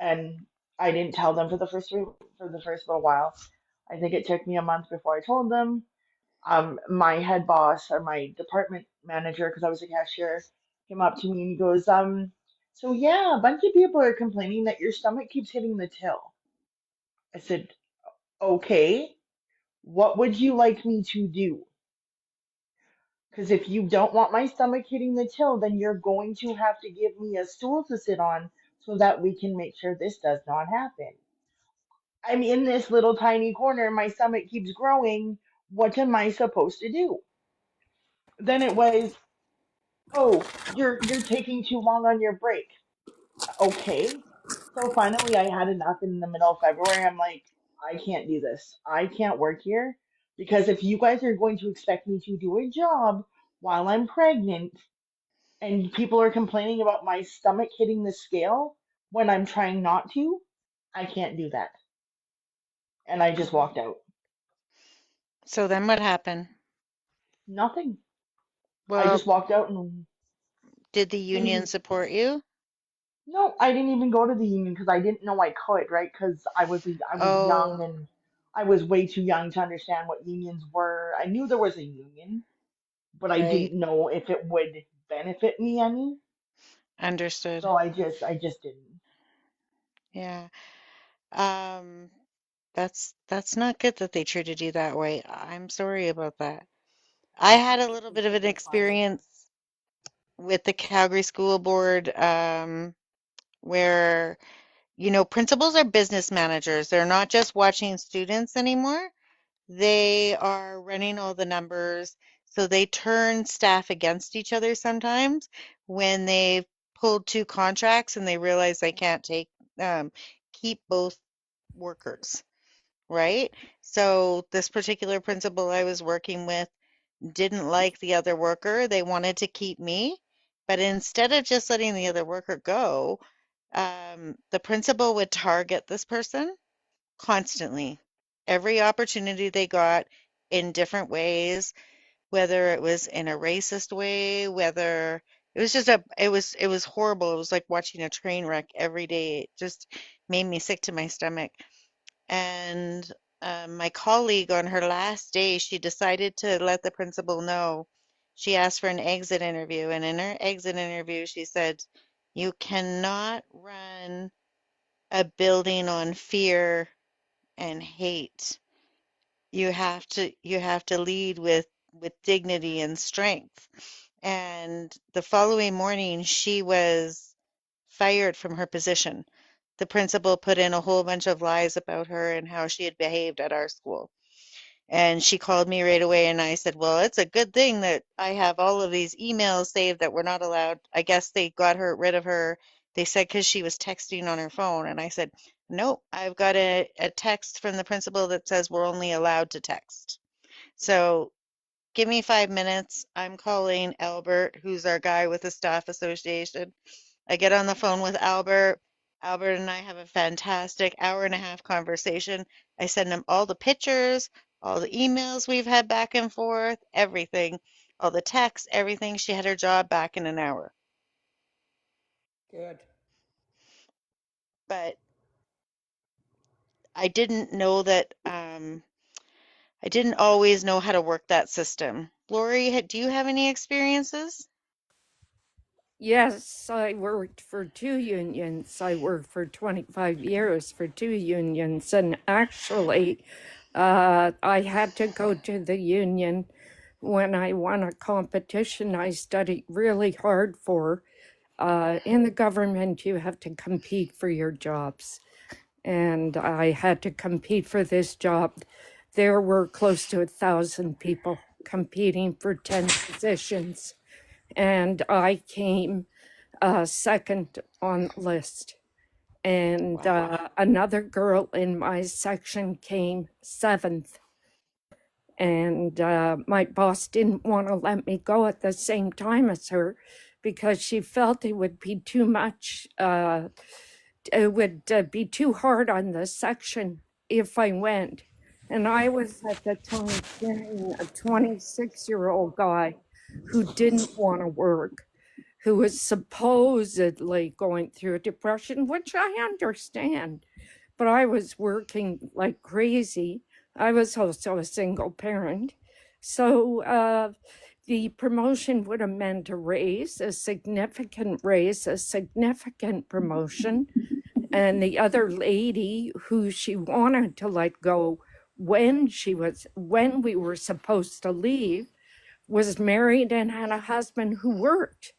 and I didn't tell them for the first little while. I think it took me a month before I told them. My head boss, or my department manager, because I was a cashier, came up to me and he goes, so yeah, a bunch of people are complaining that your stomach keeps hitting the till. I said, Okay, what would you like me to do? Because if you don't want my stomach hitting the till, then you're going to have to give me a stool to sit on so that we can make sure this does not happen. I'm in this little tiny corner, my stomach keeps growing. What am I supposed to do? Then it was, oh, you're taking too long on your break. Okay. So finally I had enough in the middle of February. I'm like, I can't do this. I can't work here because if you guys are going to expect me to do a job while I'm pregnant and people are complaining about my stomach hitting the scale when I'm trying not to, I can't do that. And I just walked out. So then what happened? Nothing. I Well, just walked out and did the didn't union even. support you? No, I didn't even go to the union because I didn't know I could, right? Because I was young Oh, and I was way too young to understand what unions were. I knew there was a union, but I right. didn't know if it would benefit me any. Understood. So I just didn't. Yeah. Um, that's not good that they treated you that way. I'm sorry about that. I had a little bit of an It's fine. experience with the Calgary School Board, where, principals are business managers. They're not just watching students anymore. They are running all the numbers. So they turn staff against each other sometimes when they've pulled two contracts and they realize they can't keep both workers, right? So this particular principal I was working with didn't like the other worker. They wanted to keep me, but instead of just letting the other worker go, the principal would target this person constantly. Every opportunity they got in different ways, whether it was in a racist way, whether it was just it was horrible. It was like watching a train wreck every day. It just made me sick to my stomach. And my colleague on her last day, she decided to let the principal know. She asked for an exit interview, and in her exit interview, she said, "You cannot run a building on fear and hate. You have to lead with dignity and strength." And the following morning, she was fired from her position. The principal put in a whole bunch of lies about her and how she had behaved at our school. And she called me right away, and I said, "Well, it's a good thing that I have all of these emails saved that we're not allowed." I guess they got rid of her. They said because she was texting on her phone. And I said, "Nope, I've got a text from the principal that says we're only allowed to text." So give me 5 minutes. I'm calling Albert, who's our guy with the staff association. I get on the phone with Albert. Albert and I have a fantastic hour-and-a-half conversation. I send him all the pictures, all the emails we've had back and forth, everything, all the texts, everything. She had her job back in an hour. Good. But I didn't know that, I didn't always know how to work that system. Lori, do you have any experiences? Yes, I worked for two unions. I worked for 25 years for two unions. And actually, I had to go to the union when I won a competition I studied really hard for. In the government, you have to compete for your jobs. And I had to compete for this job. There were close to 1,000 people competing for 10 positions. And I came second on the list. And Wow. another girl in my section came seventh. And my boss didn't want to let me go at the same time as her because she felt it would be too much, it would be too hard on the section if I went. And I was at the time carrying a 26-year-old guy who didn't want to work, who was supposedly going through a depression, which I understand, but I was working like crazy. I was also a single parent. So the promotion would have meant a raise, a significant raise, a significant promotion. And the other lady who she wanted to let go when we were supposed to leave, was married and had a husband who worked.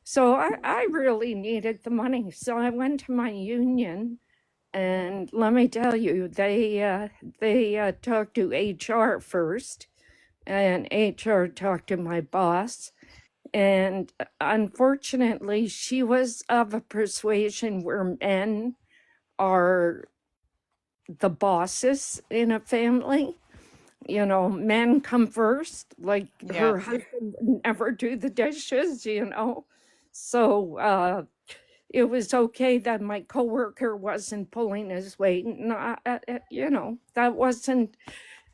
So I really needed the money. So I went to my union, and let me tell you, they talked to HR first, and HR talked to my boss. And unfortunately, she was of a persuasion where men are the bosses in a family. You know, men come first, like Yeah. her husband would never do the dishes, you know. So it was okay that my coworker wasn't pulling his weight. And, you know, that wasn't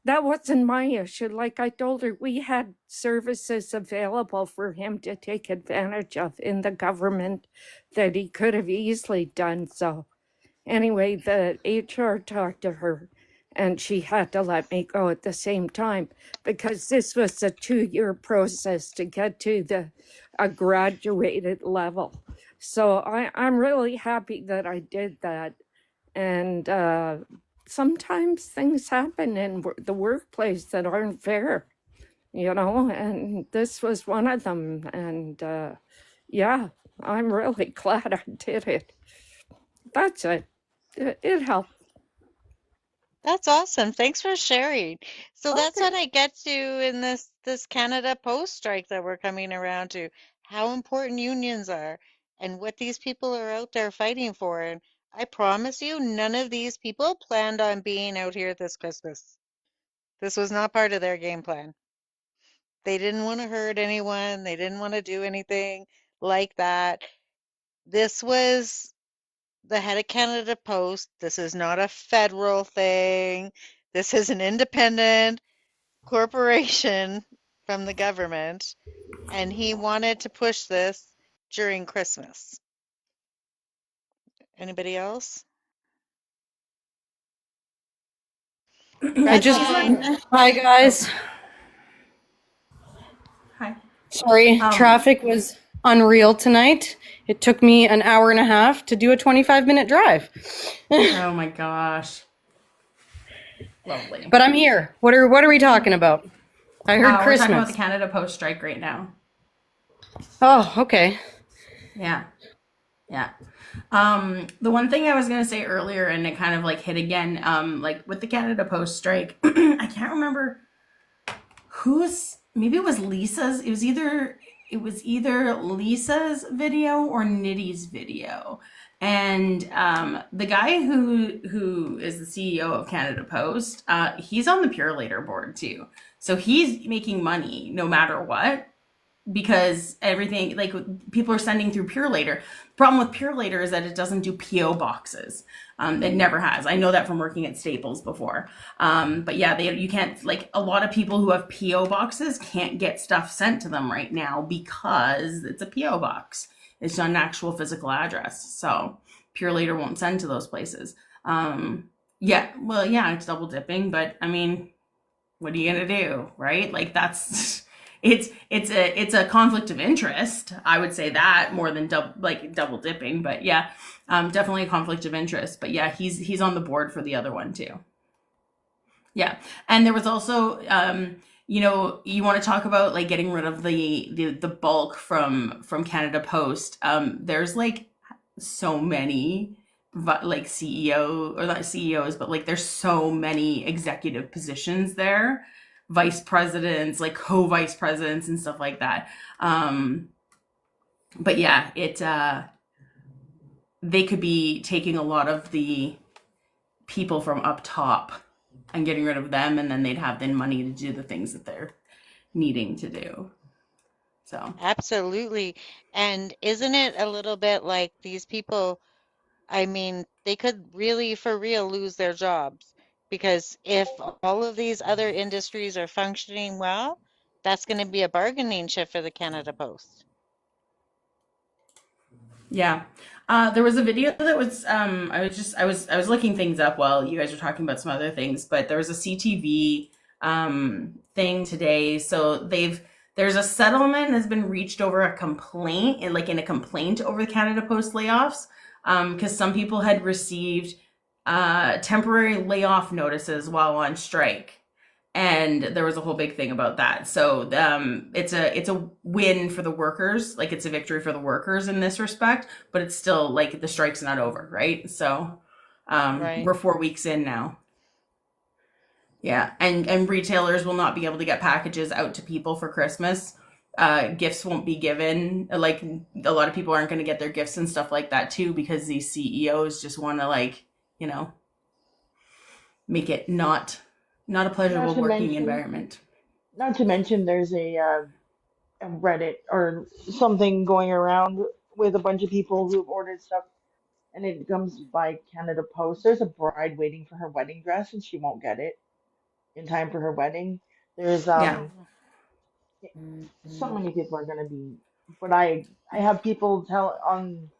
my issue. Like I told her, we had services available for him to take advantage of in the government that he could have easily done so. Anyway, the HR talked to her, and she had to let me go at the same time, because this was a 2-year process to get to a graduated level. So I'm really happy that I did that. And sometimes things happen in the workplace that aren't fair, you know, and this was one of them. And yeah, I'm really glad I did it. That's it. It helped. That's awesome. Thanks for sharing. So that's Okay. what I get to in this Canada Post strike that we're coming around to, how important unions are and what these people are out there fighting for. And I promise you, none of these people planned on being out here this Christmas. This was not part of their game plan. They didn't want to hurt anyone. They didn't want to do anything like that. This was the head of Canada Post. This is not a federal thing. This is an independent corporation from the government, and he wanted to push this during Christmas. Anybody else? I just, Gretchen. hi guys. Hi. Sorry, traffic was unreal tonight. It took me an hour and a half to do a 25-minute drive. Oh my gosh. Lovely. But I'm here. What are we talking about? I heard We're talking Christmas. about the Canada Post strike right now. Oh, okay. Yeah. Yeah. The one thing I was gonna say earlier, and it kind of like hit again, like with the Canada Post strike, I can't remember maybe it was Lisa's. It was either Lisa's video or Nitty's video. And the guy who is the CEO of Canada Post, he's on the Purelator board too. So he's making money no matter what, because everything, like, people are sending through Purelator. The problem with Purelator is that it doesn't do PO boxes. It never has. I know that from working at Staples before. But yeah, you can't, like, a lot of people who have PO boxes can't get stuff sent to them right now because it's a PO box. It's not an actual physical address. So Purelator won't send to those places. Yeah, well, yeah, it's double dipping, but I mean, what are you gonna do, right? Like, that's it's a conflict of interest. I would say that more than double dipping, but yeah, definitely a conflict of interest. But yeah, he's on the board for the other one too. Yeah, and there was also you know, you want to talk about like getting rid of the bulk from Canada Post. There's like so many like CEO, or not CEOs, but like there's so many executive positions there, vice presidents, like co-vice presidents and stuff like that. But yeah, they could be taking a lot of the people from up top and getting rid of them, and then they'd have the money to do the things that they're needing to do. So Absolutely. And isn't it a little bit like these people, I mean, they could really, for real, lose their jobs, because if all of these other industries are functioning well, that's going to be a bargaining chip for the Canada Post. yeah, there was a video that was I was looking things up while you guys were talking about some other things, but there was a CTV thing today. So there's a settlement that's been reached over a complaint, in a complaint over the Canada Post layoffs, because some people had received temporary layoff notices while on strike, and there was a whole big thing about that. So it's a win for the workers, like it's a victory for the workers in this respect, but it's still like the strike's not over, right? So Right. we're 4 weeks in now. Yeah, and retailers will not be able to get packages out to people for Christmas. Gifts won't be given. Like a lot of people aren't going to get their gifts and stuff like that too, because these CEOs just want to, like, you know, make it not a Not pleasurable to working mention, environment. not to mention, there's a Reddit or something going around with a bunch of people who've ordered stuff, and it comes by Canada Post. There's a bride waiting for her wedding dress, and she won't get it in time for her wedding. There's Yeah. so many people are gonna be, but I have people tell on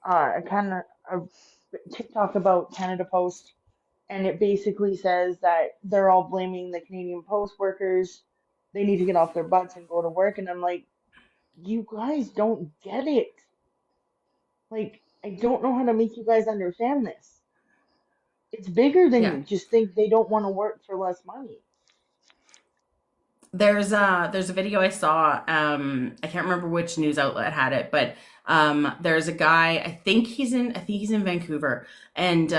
a kind of a TikTok about Canada Post, and it basically says that they're all blaming the Canadian Post workers. They need to get off their butts and go to work, and I'm like, you guys don't get it. Like, I don't know how to make you guys understand this. It's bigger than Yeah. you just think they don't want to work for less money. There's a video I saw. I can't remember which news outlet had it, but there's a guy. I think he's in Vancouver, and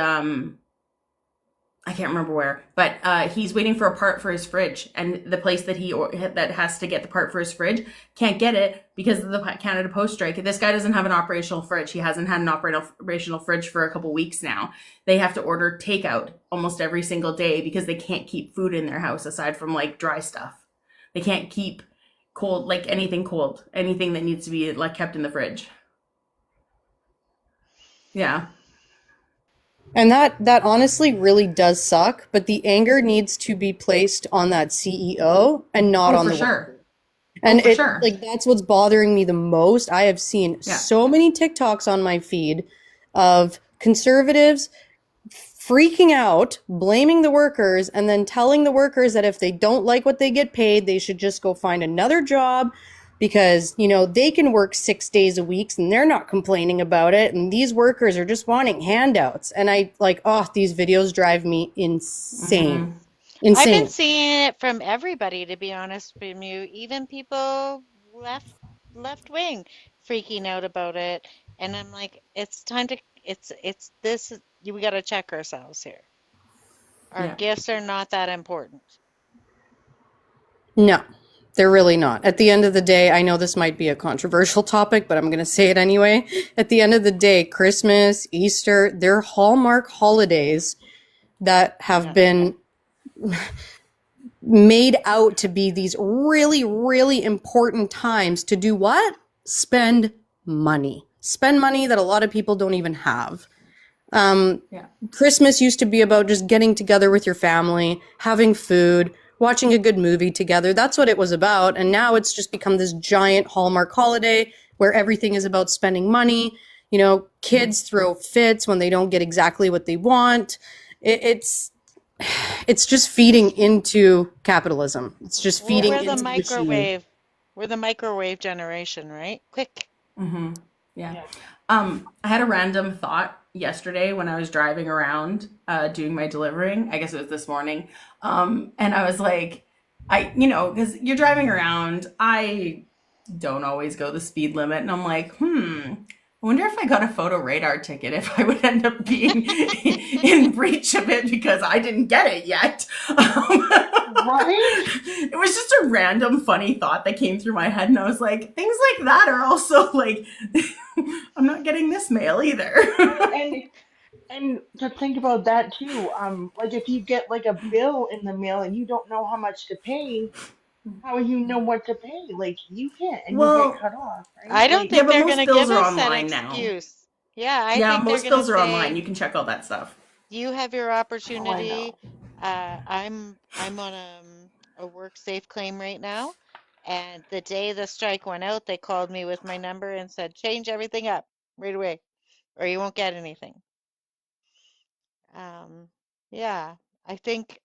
I can't remember where, but he's waiting for a part for his fridge, and the place that has to get the part for his fridge can't get it because of the Canada Post strike. This guy doesn't have an operational fridge. He hasn't had an operational fridge for a couple weeks now. They have to order takeout almost every single day because they can't keep food in their house aside from like dry stuff. They can't keep cold, like anything cold, anything that needs to be like kept in the fridge. Yeah. And that honestly really does suck, but the anger needs to be placed on that CEO and not Oh, on for the worker. sure. Oh, And for it sure. like that's what's bothering me the most. I have seen Yeah. so many TikToks on my feed of conservatives freaking out, blaming the workers, and then telling the workers that if they don't like what they get paid, they should just go find another job because, they can work 6 days a week and they're not complaining about it. And these workers are just wanting handouts. And these videos drive me insane. Mm-hmm. I've been Insane. seeing it from everybody, to be honest with you, even people left left wing freaking out about it. And I'm like, it's time to it's this we got to check ourselves here. Our Yeah. gifts are not that important. No, they're really not. At the end of the day, I know this might be a controversial topic, but I'm going to say it anyway. At the end of the day, Christmas, Easter, they're hallmark holidays that have Yeah. been made out to be these really, really important times to do what? Spend money. Spend money that a lot of people don't even have. Yeah. Christmas used to be about just getting together with your family, having food, watching a good movie together. That's what it was about. And now it's just become this giant Hallmark holiday where everything is about spending money. Kids throw fits when they don't get exactly what they want. It's just feeding into capitalism. It's just Well, feeding we're the into the machine. microwave. We're the microwave generation, right? Quick. Mm-hmm. Yeah. Yeah. I had a random thought yesterday when I was driving around doing my delivering. I guess it was this morning. And I was like, because you're driving around, I don't always go the speed limit. And I'm like, I wonder if I got a photo radar ticket, if I would end up being in breach of it because I didn't get it yet. Right? It was just a random funny thought that came through my head. And I was like, things like that are also like, I'm not getting this mail either. And and to think about that too, like if you get like a bill in the mail and you don't know how much to pay, how will you know what to pay? Like you can't, and you get Well, cut off, right? I don't Like, yeah, think but they're going most to bills give are us that online now. excuse. Yeah, I Yeah, think they're most going to bills are online. say, You can check all that stuff. you have your oh, I opportunity. know. I'm on a work safe claim right now, and the day the strike went out, they called me with my number and said, change everything up right away, or you won't get anything. Um, yeah, I think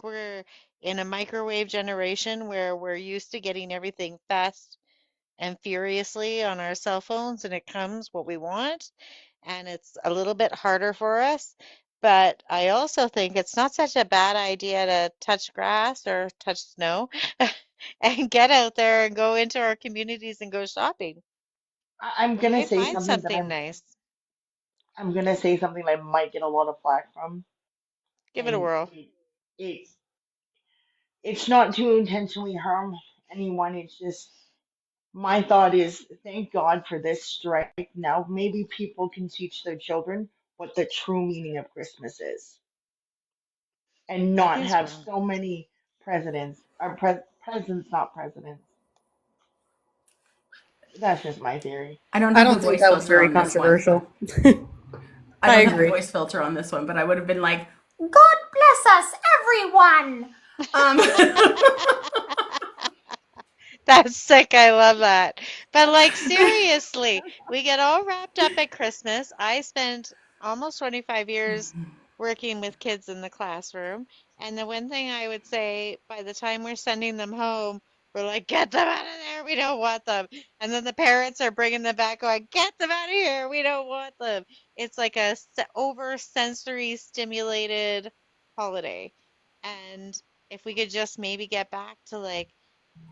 we're in a microwave generation where we're used to getting everything fast and furiously on our cell phones, and it comes what we want, and it's a little bit harder for us. But I also think it's not such a bad idea to touch grass or touch snow and get out there and go into our communities and go shopping, I'm gonna right? say Find something that something nice. I'm gonna say something I might get a lot of flack from, Give it a and whirl. it's it's not to intentionally harm anyone. It's just my thought is thank God for this strike. Now maybe people can teach their children what the true meaning of Christmas is, and not Nothing's have wrong. so many presidents, not presidents. That's just my theory. I don't I have the don't think voice that was filter very on this one. controversial. I I don't have the agree. voice filter on this one, but I would have been like, God bless us, everyone. That's sick. I love that. But like seriously, we get all wrapped up at Christmas. I spent almost 25 years working with kids in the classroom, and the one thing I would say by the time we're sending them home, we're like, get them out of there. We don't want them. And then the parents are bringing them back going, get them out of here. We don't want them. It's like a over sensory stimulated holiday. And if we could just maybe get back to like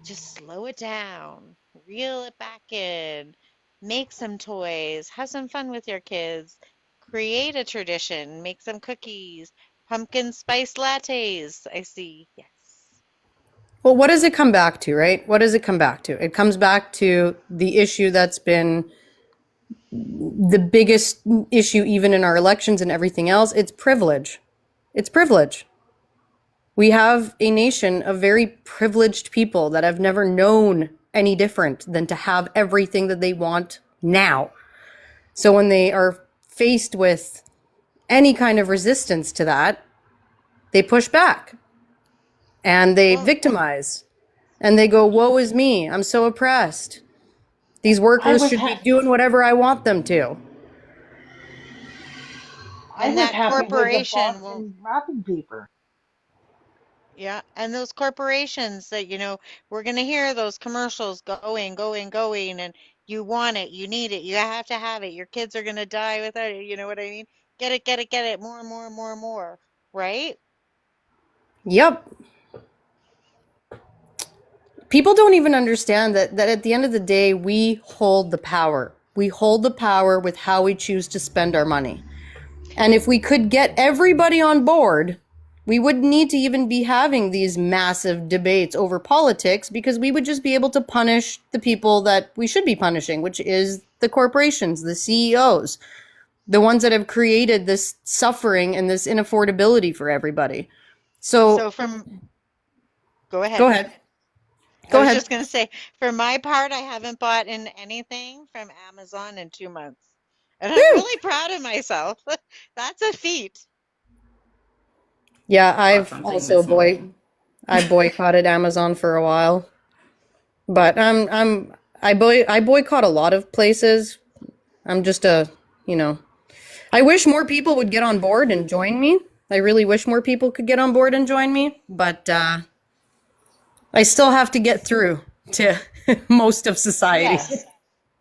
just slow it down, reel it back in, make some toys, have some fun with your kids, create a tradition, make some cookies, pumpkin spice lattes. I see. Yes. Well, what does it come back to, right? What does it come back to? It comes back to the issue that's been the biggest issue, even in our elections and everything else. It's privilege. It's privilege. We have a nation of very privileged people that have never known any different than to have everything that they want now. So when they are faced with any kind of resistance to that, they push back and they Well, victimize and they go, woe is me, I'm so oppressed. These I workers was should be ha- doing whatever I want them to. I and was that happy with the corporation box will, and wrapping paper. yeah, and those corporations that, we're going to hear those commercials going, going, going, and you want it, you need it, you have to have it. Your kids are going to die without it. You know what I mean? Get it, more, more, more, more, right? Yep. People don't even understand that at the end of the day, we hold the power. We hold the power with how we choose to spend our money. And if we could get everybody on board, we wouldn't need to even be having these massive debates over politics because we would just be able to punish the people that we should be punishing, which is the corporations, the CEOs, the ones that have created this suffering and this inaffordability for everybody. So So go go ahead. ahead. I Go was ahead. just going to say, for my part, I haven't bought in anything from Amazon in 2 months. And I'm Woo! really proud of myself. That's a feat. Yeah, Bought I've something also this morning. I boycotted Amazon for a while, but I boycott a lot of places. I'm just you know, I wish more people would get on board and join me. I really wish more people could get on board and join me, but I still have to get through to most of society. Yes,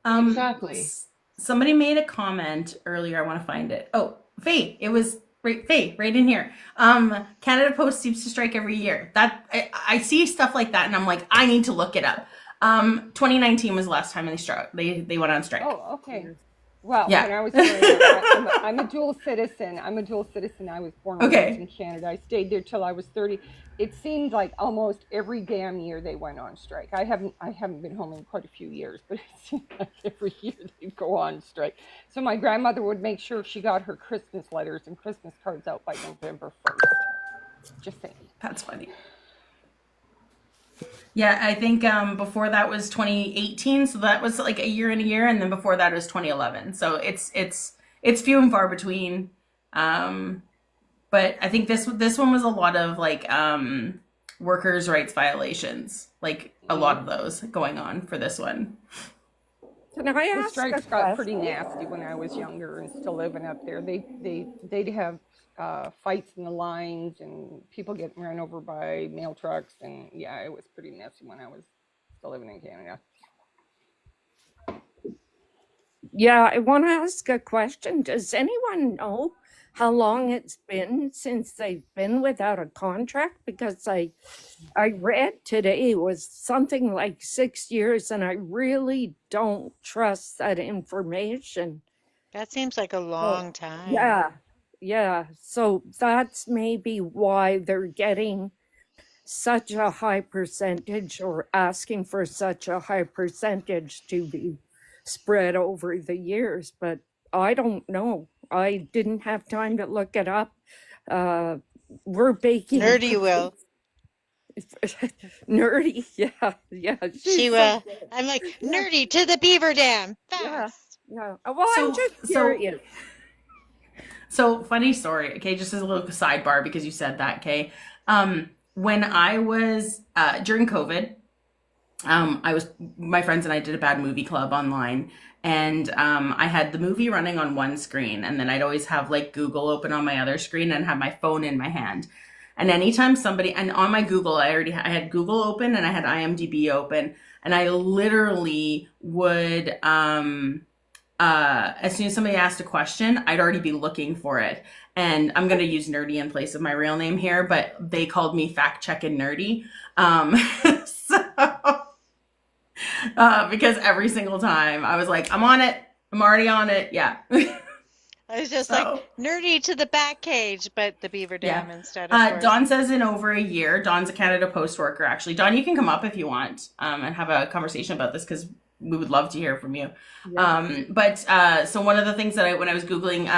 Um, exactly. Somebody made a comment earlier. I want to find it. Oh, Faye, it was Faye, right in here. Canada Post seems to strike every year. That I see stuff like that, and I'm like, I need to look it up. 2019 was the last time they struck. They went on strike. Oh, okay. Well, Yeah. when I was growing up, I'm a dual citizen. I'm a dual citizen. I was born and raised Okay. in Canada. I stayed there till I was 30. It seemed like almost every damn year they went on strike. I haven't been home in quite a few years, but it seemed like every year they'd go on strike. So my grandmother would make sure she got her Christmas letters and Christmas cards out by November 1st. Just saying. That's funny. Yeah, I think before that was 2018, so that was like a year and a year, and then before that was 2011. So it's few and far between. But I think this one was a lot of like workers' rights violations, like a lot of those going on for this one. Can I The ask a strikes got pretty question? nasty when I was younger and still living up there. They'd have fights in the lines and people getting run over by mail trucks, and yeah, it was pretty nasty when I was still living in Canada. Yeah, I want to ask a question. Does anyone know how long it's been since they've been without a contract, because I read today it was something like 6 years, and I really don't trust that information. That seems like a So, long time. yeah. So that's maybe why they're getting such a high percentage, or asking for such a high percentage to be spread over the years. But I don't know. I didn't have time to look it up. We're baking Nerdy cookies. will. Nerdy, yeah, She she's so will. good. I'm like, Yeah, nerdy to the beaver dam, yeah, fast. yeah. Well, I'm So just so curious. so funny story. Okay, just as a little sidebar because you said that. Okay, when I was during COVID, I was my friends and I did a bad movie club online, and I had the movie running on one screen, and then I'd always have like Google open on my other screen and have my phone in my hand. And anytime somebody, and on my Google, I had Google open and I had IMDb open, and I literally would as soon as somebody asked a question, I'd already be looking for it. And I'm going to use nerdy in place of my real name here, but they called me fact checking nerdy. So because every single time I was like, I'm on it. I'm already on it. Yeah. I was just like, So, nerdy to the back cage, but the beaver yeah. dam instead, of course. Dawn says in over a year. Dawn's a Canada Post worker, actually. Dawn, you can come up if you want and have a conversation about this because we would love to hear from you. Yeah. So one of the things that when I was Googling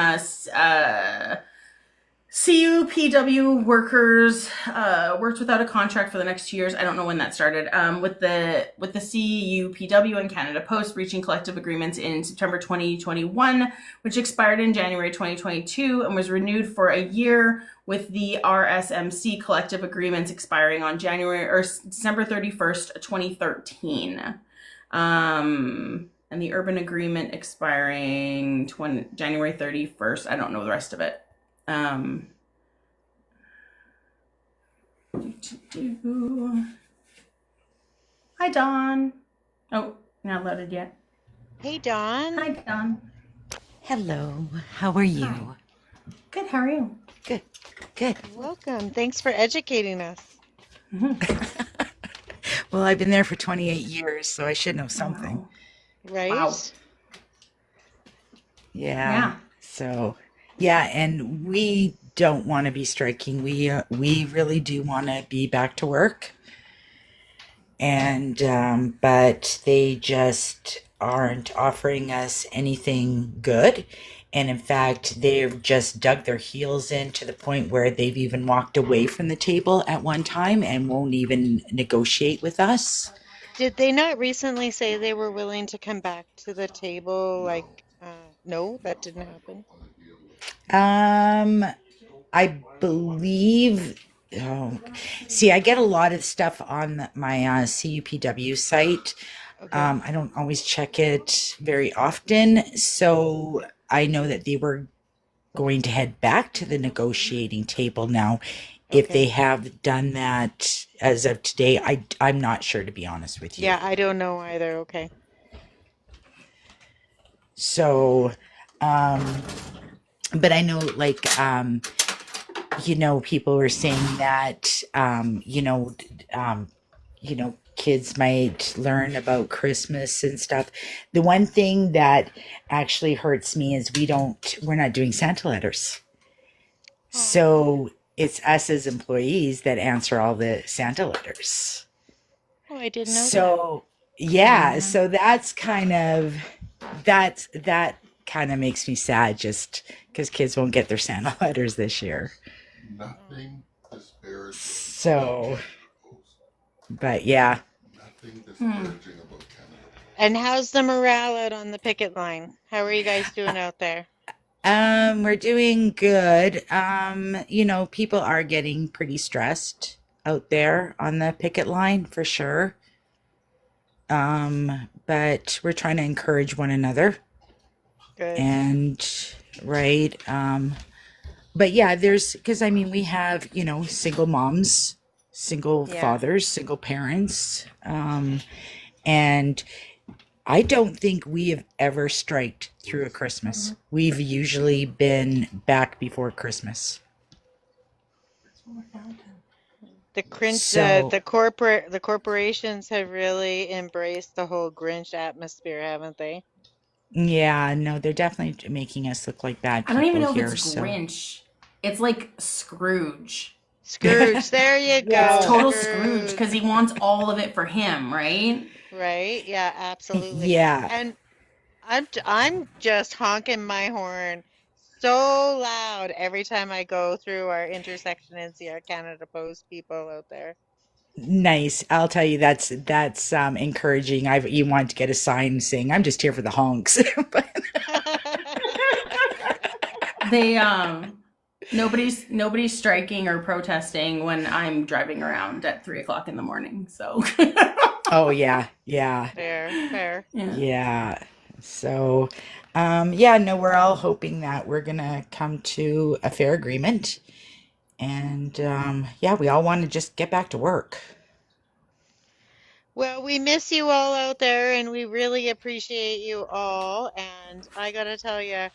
CUPW workers worked without a contract for the next 2 years. I don't know when that started. With the CUPW and Canada Post reaching collective agreements in September 2021, which expired in January 2022 and was renewed for a year, with the RSMC collective agreements expiring on December 31st, 2013. And the urban agreement expiring January 31st. I don't know the rest of it. Hi, Dawn. Oh, not loaded yet. Hey, Dawn. Hi, Dawn. Hello, how are you? Hi. Good, how are you? Good, good. Welcome. Thanks for educating us. Well, I've been there for 28 years, so I should know something. Right? Wow. Yeah. So, yeah, and we don't want to be striking. We really do want to be back to work. And but they just aren't offering us anything good. And in fact, they've just dug their heels in to the point where they've even walked away from the table at one time and won't even negotiate with us. Did they not recently say they were willing to come back to the table? Like, no, that didn't happen. I believe. Oh, see, I get a lot of stuff on my CUPW site. Okay. I don't always check it very often, so I know that they were going to head back to the negotiating table now. If Okay. they have done that as of today, I'm not sure, to be honest with you. Yeah, I don't know either. Okay. So, but I know, like, people were saying that, kids might learn about Christmas and stuff. The one thing that actually hurts me is we're not doing Santa letters. So it's us as employees that answer all the Santa letters. Oh, I didn't know that. So, yeah, so that kind of makes me sad, just because kids won't get their Santa letters this year. Nothing disparaging. So, but yeah. Nothing disparaging about Canada. And how's the morale out on the picket line? How are you guys doing out there? We're doing good. People are getting pretty stressed out there on the picket line for sure. But we're trying to encourage one another. Good. And right. But yeah, because we have, single moms, single Yeah. fathers, single parents. And I don't think we have ever striked through a Christmas. We've usually been back before Christmas. So, The corporations have really embraced the whole Grinch atmosphere, haven't they? yeah, no, they're definitely making us look like bad I don't even people know if it's here. So, Grinch. It's like Scrooge. Scrooge, there you It's go, Yes. total Scrooge because Scrooge. he wants all of it for him, right? Right? Yeah, absolutely. yeah, And I'm just honking my horn so loud every time I go through our intersection and see our Canada Post people out there. nice. I'll tell you, that's encouraging. You want to get a sign saying, "I'm just here for the honks." But They nobody's striking or protesting when I'm driving around at 3 o'clock in the morning. So oh yeah, yeah, Fair. yeah. yeah. So, yeah, no, we're all hoping that we're gonna come to a fair agreement, and yeah, we all want to just get back to work. Well, we miss you all out there and we really appreciate you all. And I gotta tell you,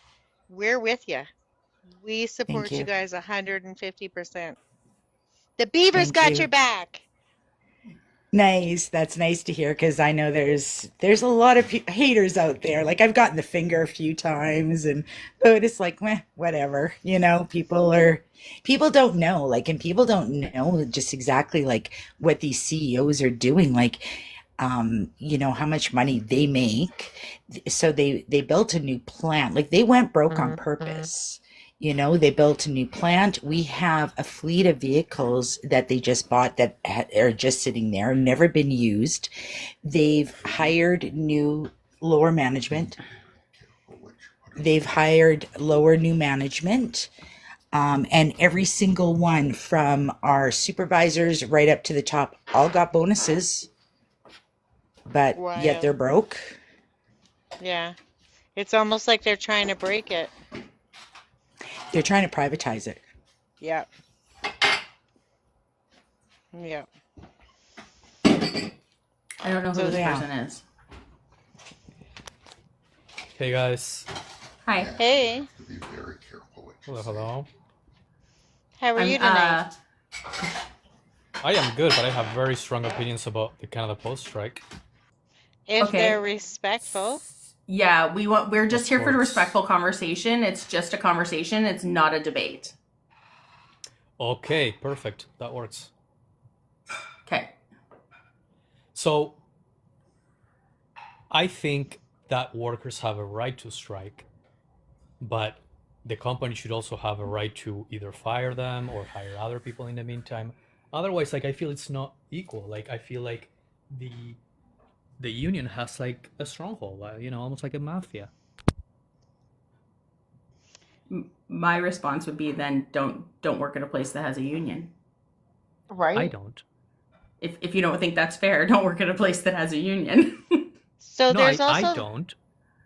we're with you. We Thank support you you, guys 150%. The Beaver's thank got your you. back. Nice. That's nice to hear because I know there's a lot of haters out there. Like I've gotten the finger a few times, and but it's like, meh, whatever. People don't know, like, and people don't know just exactly like what these CEOs are doing, like, how much money they make. So they built a new plant. Like they went broke on purpose. They built a new plant. We have a fleet of vehicles that they just bought that are just sitting there, never been used. They've hired new lower management. They've hired lower new management. And every single one from our supervisors right up to the top all got bonuses, but yet they're Wild. broke. Yeah. It's almost like they're trying to break it. They're trying to privatize it. Yeah. Yeah. I don't know who So this Yeah. person is. Hey guys. Hi. hey, To be very careful what you Hello, say. hello. how are I'm you tonight? I am good, but I have very strong opinions about the Canada Post strike. If they're Okay. respectful. Yeah, we're just Of here for the course. respectful conversation. It's just a conversation. It's not a debate. Okay, perfect. That works. Okay. So, I think that workers have a right to strike, but the company should also have a right to either fire them or hire other people in the meantime. Otherwise, like I feel it's not equal. Like I feel like the union has like a stronghold, almost like a mafia. My response would be then don't work at a place that has a union. I Right? don't. If you don't think that's fair, don't work at a place that has a union. So No, I don't.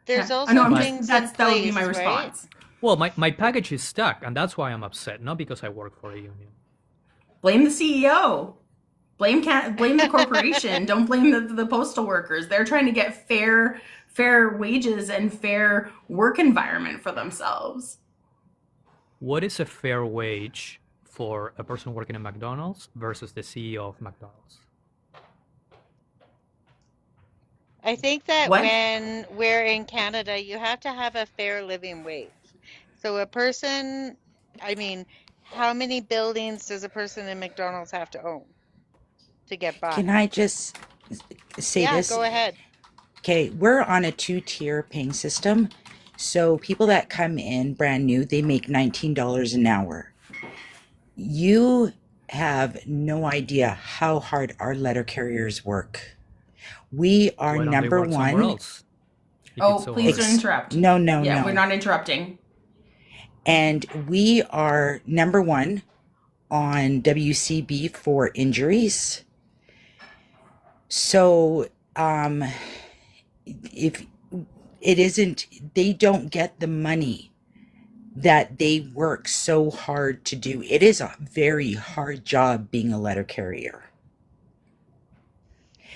there's I know. also But things in That would be my place, right? response. well, my package is stuck, and that's why I'm upset, not because I work for a union. Blame the CEO. Blame the corporation. Don't blame the postal workers. They're trying to get fair wages and fair work environment for themselves. What is a fair wage for a person working at McDonald's versus the CEO of McDonald's? I think that What? when we're in Canada, you have to have a fair living wage. So I mean, how many buildings does a person in McDonald's have to own to get Can by? I just say Yeah, this? go ahead. Okay, we're on a 2-tier paying system. So people that come in brand new, they make $19 an hour. You have no idea how hard our letter carriers work. We are Why don't they number work somewhere one. else? If Oh, it's so please hard. don't interrupt. No, no, Yeah, we're no. not interrupting. And we are number one on WCB for injuries. So, if it isn't, they don't get the money that they work so hard to do. It is a very hard job being a letter carrier.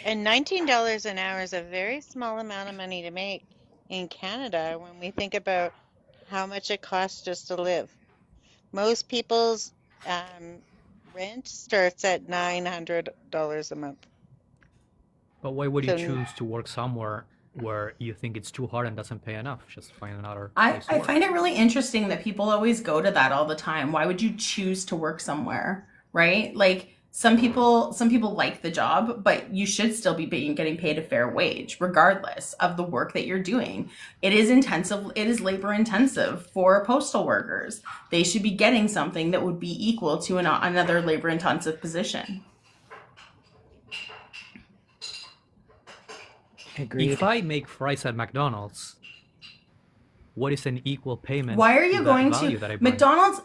And $19 an hour is a very small amount of money to make in Canada when we think about how much it costs just to live. Most people's um, rent starts at $900 a month. But why would you So choose to work somewhere where you think it's too hard and doesn't pay enough? Just find another I, place to I work. find it really interesting that people always go to that all the time. Why would you choose to work somewhere, right? Like some people like the job, but you should still be getting paid a fair wage regardless of the work that you're doing. It is labor intensive for postal workers. They should be getting something that would be equal to another labor intensive position. Agreed. If I make fries at McDonald's, what is an equal payment? Why are you to going that value to that I bring?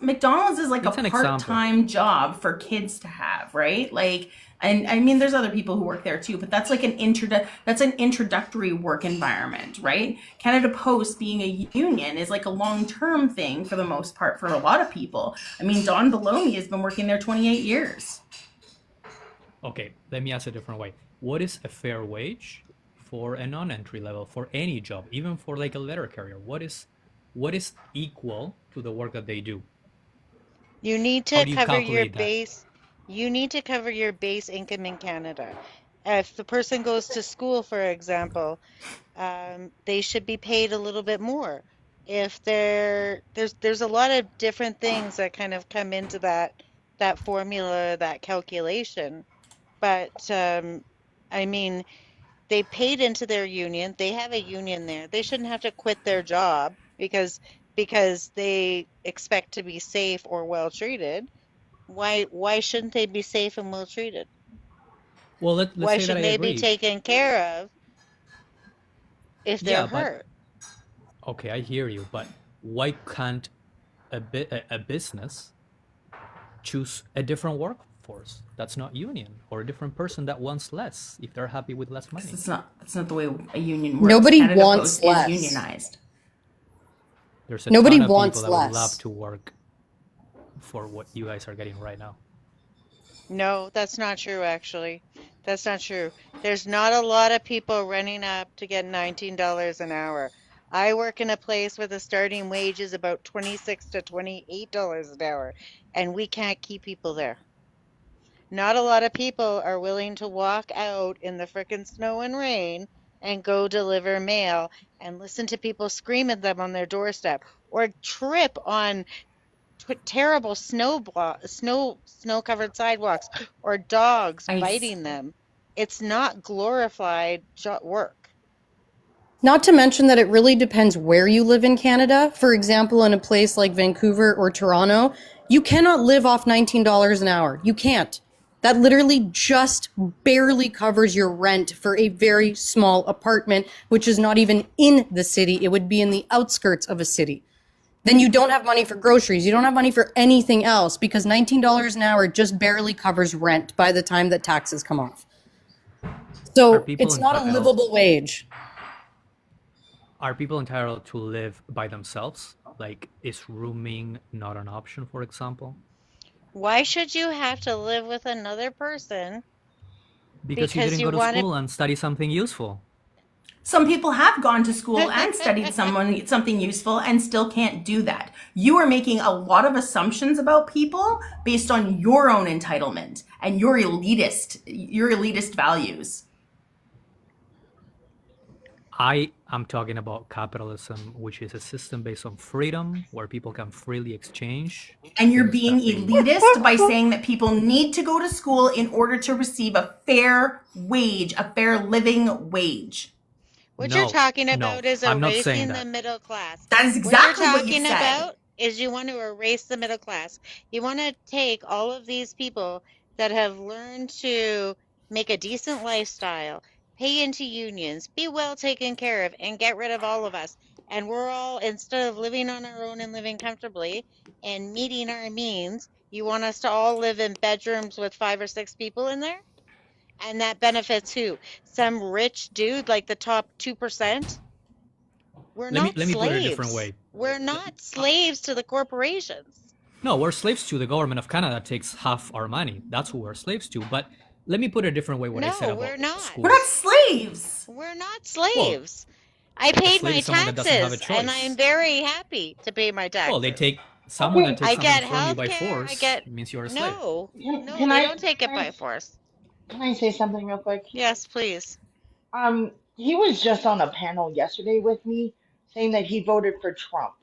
McDonald's is like It's a an example. part-time job for kids to have, right? Like, and I mean, there's other people who work there too, but that's like an introductory work environment, right? Canada Post being a union is like a long-term thing for the most part for a lot of people. I mean, Don below me has been working there 28 years. Okay, let me ask a different way. What is a fair wage for a non-entry level, for any job, even for like a letter carrier? What is equal to the work that they do? you need How to do you cover your calculate that? base. You need to cover your base income in Canada. If the person goes to school, for example, they should be paid a little bit more. If there's a lot of different things that kind of come into that formula, that calculation. But I mean, they paid into their union. They have a union there. They shouldn't have to quit their job because they expect to be safe or well treated. Why shouldn't they be safe and well treated? Well, let's Why say that I shouldn't they be agree. taken care of if they're Yeah, but hurt? okay, I hear you, but why can't a business choose a different workforce that's not union, or a different person that wants less if they're happy with less money? That's not the way a union works. Nobody Canada wants Post less. is unionized. There's a Nobody ton of people wants that would love less. to work for what you guys are getting right now. No, that's not true, actually. That's not true. There's not a lot of people running up to get $19 an hour. I work in a place where the starting wage is about $26 to $28 an hour, and we can't keep people there. Not a lot of people are willing to walk out in the frickin' snow and rain and go deliver mail and listen to people scream at them on their doorstep or trip on terrible snow-covered sidewalks or dogs biting them. It's not glorified work. Not to mention that it really depends where you live in Canada. For example, in a place like Vancouver or Toronto, you cannot live off $19 an hour. You can't. That literally just barely covers your rent for a very small apartment, which is not even in the city. It would be in the outskirts of a city. Then you don't have money for groceries. You don't have money for anything else because $19 an hour just barely covers rent by the time that taxes come off. So it's not a livable wage. Are people entitled to live by themselves? Like, is rooming not an option, for example? Why should you have to live with another person? Because you didn't go to school and study something useful. Some people have gone to school and studied something useful and still can't do that. You are making a lot of assumptions about people based on your own entitlement and your elitist values. I am talking about capitalism, which is a system based on freedom, where people can freely exchange. And you're being elitist by saying that people need to go to school in order to receive a fair wage, a fair living wage. What you're talking about is erasing the middle class. That is exactly what what you're you talking said. about is you want to erase the middle class. You want to take all of these people that have learned to make a decent lifestyle, pay into unions, be well taken care of, and get rid of all of us. And we're all, instead of living on our own and living comfortably and meeting our means, you want us to all live in bedrooms with 5 or 6 people in there? And that benefits who? Some rich dude like the top 2%? We're not slaves. Let me put it a different way. We're not slaves to the corporations. No, we're slaves to the government of Canada that takes half our money. That's who we're slaves to. But let me put it a different way what I said No, we're about not. We're not schools. slaves. We're not Well, slaves. I a paid slave my is someone that doesn't have a taxes, and I am choice. very happy to pay my Well, they taxes. take someone that Okay, takes I something get from you health by care. I force get means you're a slave. no, can, no, can they I don't take it can I by force. can I say something real quick? Yes, please. He was just on a panel yesterday with me saying that he voted for Trump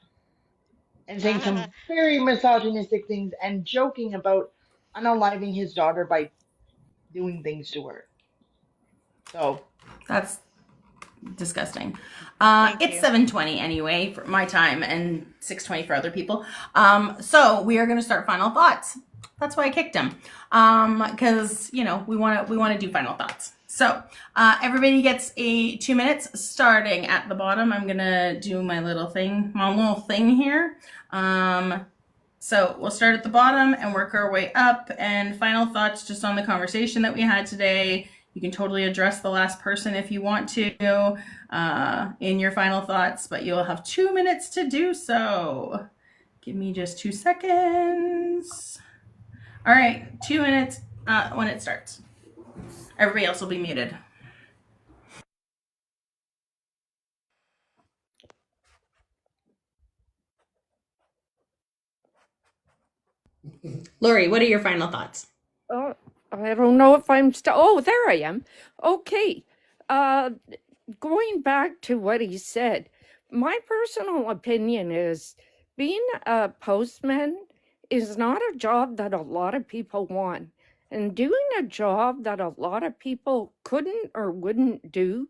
and saying some very misogynistic things and joking about unaliving his daughter by doing things to her. So, That's disgusting. Thank It's you. 7:20 anyway for my time and 6:20 for other people. So we are going to start final thoughts. That's why I kicked him. Because we want to do final thoughts. So everybody gets 2 minutes starting at the bottom. I'm gonna do my little thing here. So we'll start at the bottom and work our way up. And final thoughts just on the conversation that we had today. You can totally address the last person if you want to in your final thoughts, but you'll have 2 minutes to do so. Give me just 2 seconds. All right, 2 minutes when it starts. Everybody else will be muted. Lori, what are your final thoughts? I don't know if I'm still. Oh, there I am. Okay. Going back to what he said, my personal opinion is being a postman is not a job that a lot of people want. And doing a job that a lot of people couldn't or wouldn't do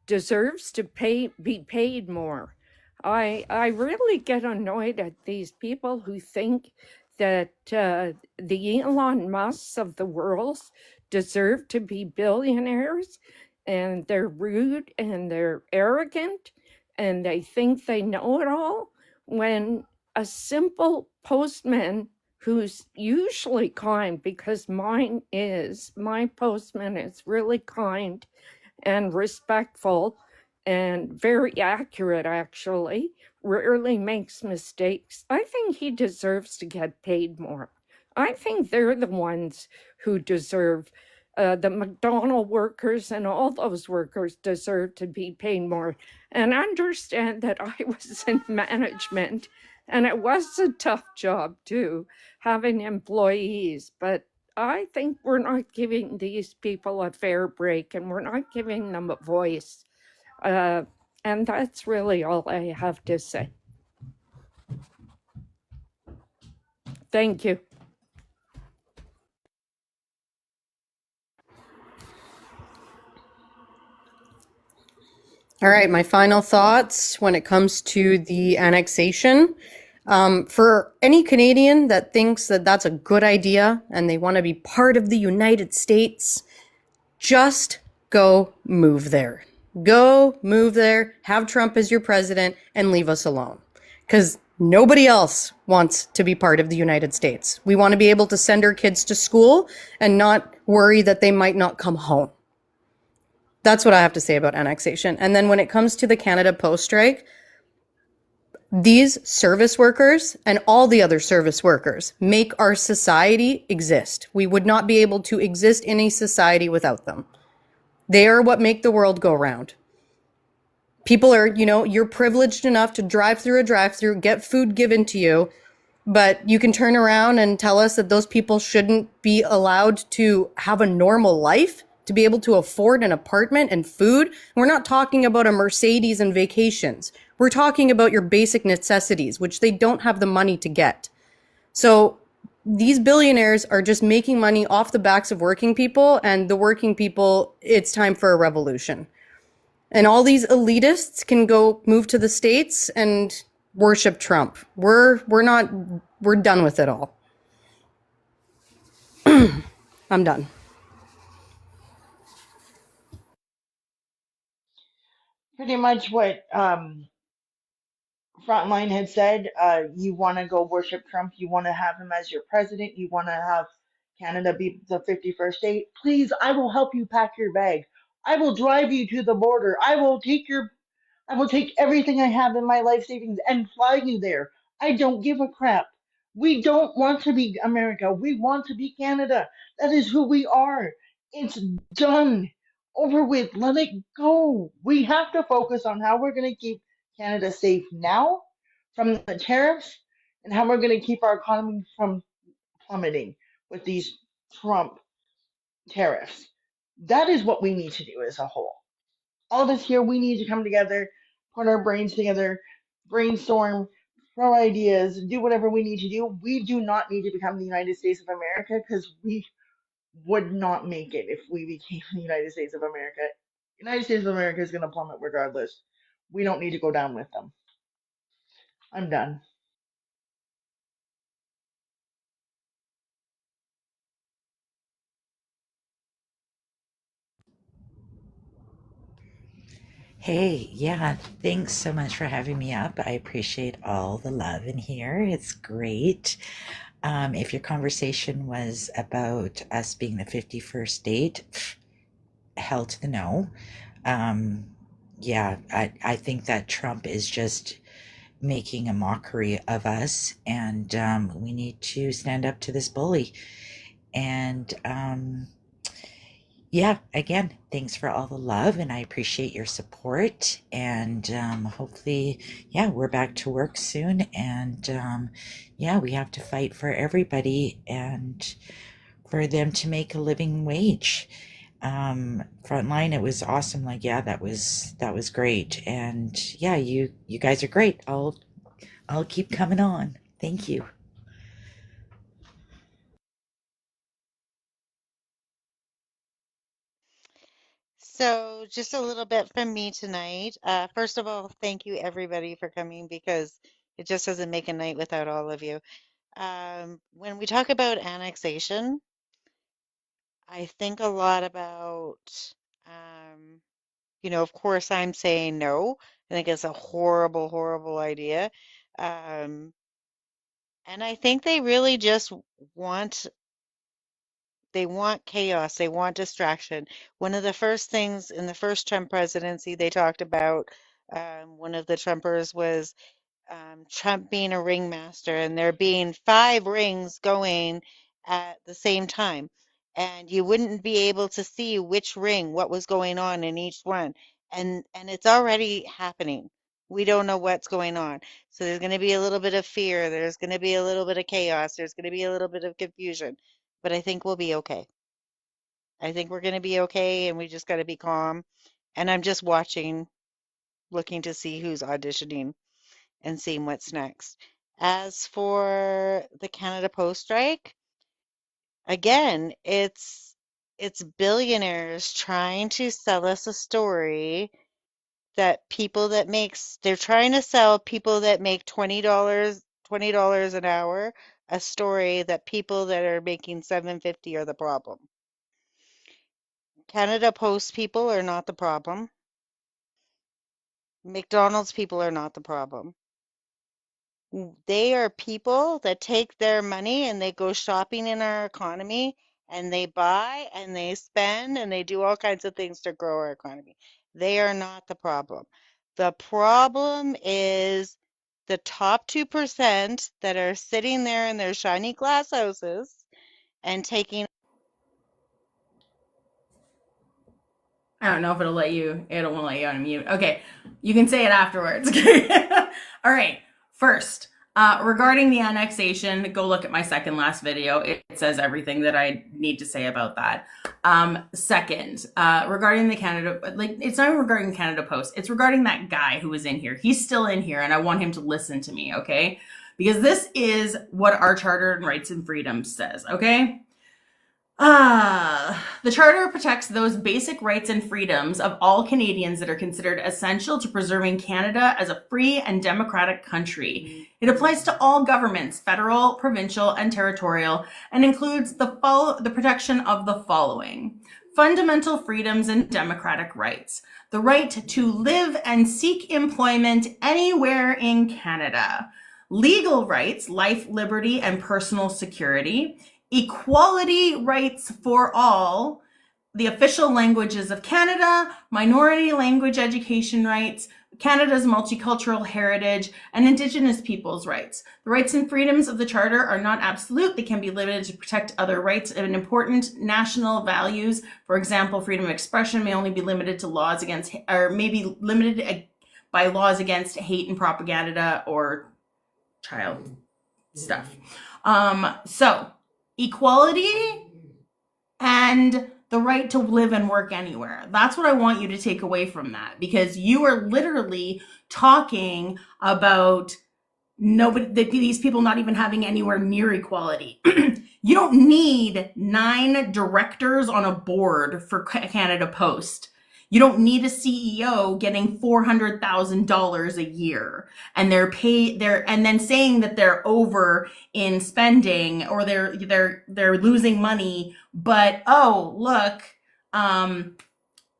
deserves to be paid more. I really get annoyed at these people who think that the Elon Musks of the world deserve to be billionaires, and they're rude and they're arrogant and they think they know it all, when a simple postman who's usually kind, because my postman is really kind and respectful and very accurate, actually, rarely makes mistakes. I think he deserves to get paid more. I think they're the ones who deserve, the McDonald workers and all those workers deserve to be paid more. And understand that I was in management and it was a tough job too, having employees, but I think we're not giving these people a fair break and we're not giving them a voice. And that's really all I have to say. Thank you. All right, my final thoughts when it comes to the annexation. For any Canadian that thinks that that's a good idea and they want to be part of the United States, just go move there. Go move there, have Trump as your president, and leave us alone. Because nobody else wants to be part of the United States. We want to be able to send our kids to school and not worry that they might not come home. That's what I have to say about annexation. And then when it comes to the Canada Post strike, these service workers and all the other service workers make our society exist. We would not be able to exist in a society without them. They are what make the world go round. People are, you're privileged enough to drive through a drive-through, get food given to you, but you can turn around and tell us that those people shouldn't be allowed to have a normal life, to be able to afford an apartment and food. We're not talking about a Mercedes and vacations. We're talking about your basic necessities, which they don't have the money to get. So these billionaires are just making money off the backs of working people, and the working people, it's time for a revolution. And all these elitists can go move to the States and worship Trump. We're done with it all. I'm done. pretty much what Frontline had said. You want to go worship Trump. You want to have him as your president. You want to have Canada be the 51st state. Please, I will help you pack your bag. I will drive you to the border. I will take everything I have in my life savings and fly you there. I don't give a crap. We don't want to be America. We want to be Canada. That is who we are. It's done. Over with. Let it go. We have to focus on how we're going to keep Canada safe now from the tariffs and how we're going to keep our economy from plummeting with these Trump tariffs. That is what we need to do as a whole. All of us here, we need to come together, put our brains together, brainstorm, throw ideas, do whatever we need to do. We do not need to become the United States of America because we would not make it if we became the United States of America. United States of America is going to plummet regardless. We don't need to go down with them. I'm done. Hey, yeah, thanks so much for having me up. I appreciate all the love in here. It's great. If your conversation was about us being the 51st state, hell to the no. Um, yeah, I think that Trump is just making a mockery of us, and we need to stand up to this bully. And yeah, again, thanks for all the love, and I appreciate your support. And hopefully, yeah, we're back to work soon. And yeah, we have to fight for everybody and for them to make a living wage. Frontline, it was awesome. Like, yeah, that was great. And yeah, you guys are great. I'll keep coming on. Thank you. So, just a little bit from me tonight. First of all, thank you everybody for coming because it just doesn't make a night without all of you. When we talk about annexation, I think a lot about, um, of course, I'm saying no. I think it's a horrible, horrible idea. Um, and I think they really just want they want chaos, they want distraction. One of the first things in the first Trump presidency they talked about, one of the Trumpers was Trump being a ringmaster and there being five rings going at the same time. And you wouldn't be able to see which ring, what was going on in each one. And it's already happening. We don't know what's going on. So there's going to be a little bit of fear. There's going to be a little bit of chaos. There's going to be a little bit of confusion. But I think we'll be okay. I think we're going to be okay. And we just got to be calm. And I'm just watching, looking to see who's auditioning and seeing what's next. As for the Canada Post strike, again, it's billionaires trying to sell us a story that people that makes they're trying to sell people that make $20 an hour a story that people that are making 750 are the problem. Canada Post people are not the problem. McDonald's people are not the problem. They are people that take their money and they go shopping in our economy and they buy and they spend and they do all kinds of things to grow our economy. They are not the problem. The problem is the top 2% that are sitting there in their shiny glass houses and taking. I don't know if it won't let you unmute. Okay, you can say it afterwards. All right, first, regarding the annexation, go look at my second last video. It says everything that I need to say about that. Second, regarding the Canada, it's not regarding the Canada Post. It's regarding that guy who was in here. He's still in here, and I want him to listen to me, okay? Because this is what our Charter and Rights and Freedoms says, okay? The Charter protects those basic rights and freedoms of all Canadians that are considered essential to preserving Canada as a free and democratic country. It applies to all governments, federal, provincial, and territorial, and includes the protection of the following: fundamental freedoms and democratic rights, the right to live and seek employment anywhere in Canada, legal rights, life, liberty, and personal security, equality rights for all, the official languages of Canada, minority language education rights, Canada's multicultural heritage, and Indigenous peoples' rights. The rights and freedoms of the Charter are not absolute. They can be limited to protect other rights and important national values. For example, freedom of expression may only be limited to laws against, or may be limited by laws against hate and propaganda or child stuff. So, equality and the right to live and work anywhere. That's what I want you to take away from that, because you are literally talking about these people not even having anywhere near equality. You don't need 9 directors on a board for Canada Post. You don't need a CEO getting $400,000 a year, and and then saying that they're over in spending or they're losing money. But oh, look,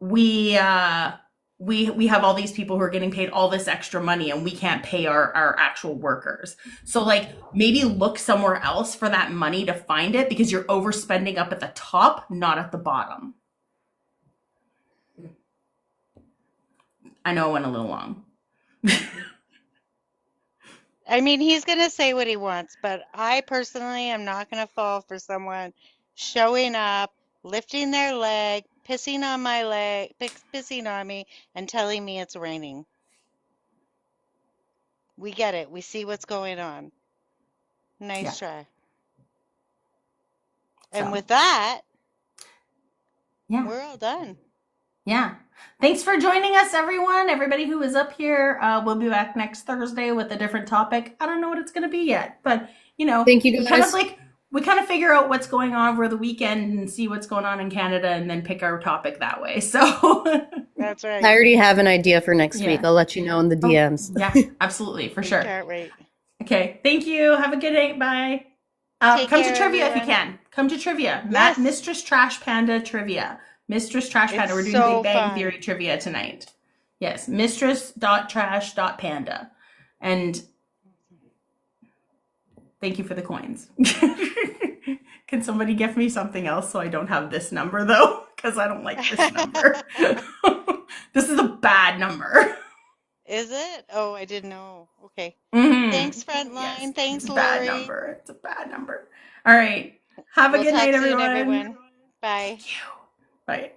we have all these people who are getting paid all this extra money, and we can't pay our actual workers. So like, maybe look somewhere else for that money to find it, because you're overspending up at the top, not at the bottom. I know I went a little long. I mean, he's going to say what he wants, but I personally am not going to fall for someone showing up, lifting their leg, pissing on my leg, pissing on me, and telling me it's raining. We get it. We see what's going on. Nice try. And So, with that, yeah. we're all done. Yeah. Thanks for joining us, everyone. Everybody who is up here, we'll be back next Thursday with a different topic. I don't know what it's going to be yet, but you know, Thank you guys. we kind of figure out what's going on over the weekend and see what's going on in Canada, and then pick our topic that way. So That's right. I already have an idea for next week. I'll let you know in the DMs. Yeah, absolutely, for sure. Can't wait. Okay, thank you. Have a good night. Bye. Come to trivia if you can. Come to trivia. Yes. Mistress Trash Panda trivia. Mistress Trash Panda. We're doing Big Bang Theory trivia tonight. Yes, mistress.trash.panda. And thank you for the coins. Can somebody give me something else so I don't have this number, though? Because I don't like this number. This is a bad number. Is it? Oh, I didn't know. Okay. Mm-hmm. Thanks, Frontline. Yes, Thanks, it's a Lori. bad number. It's a bad number. All right. Have a good night, everyone. Bye. Thank you. Bye.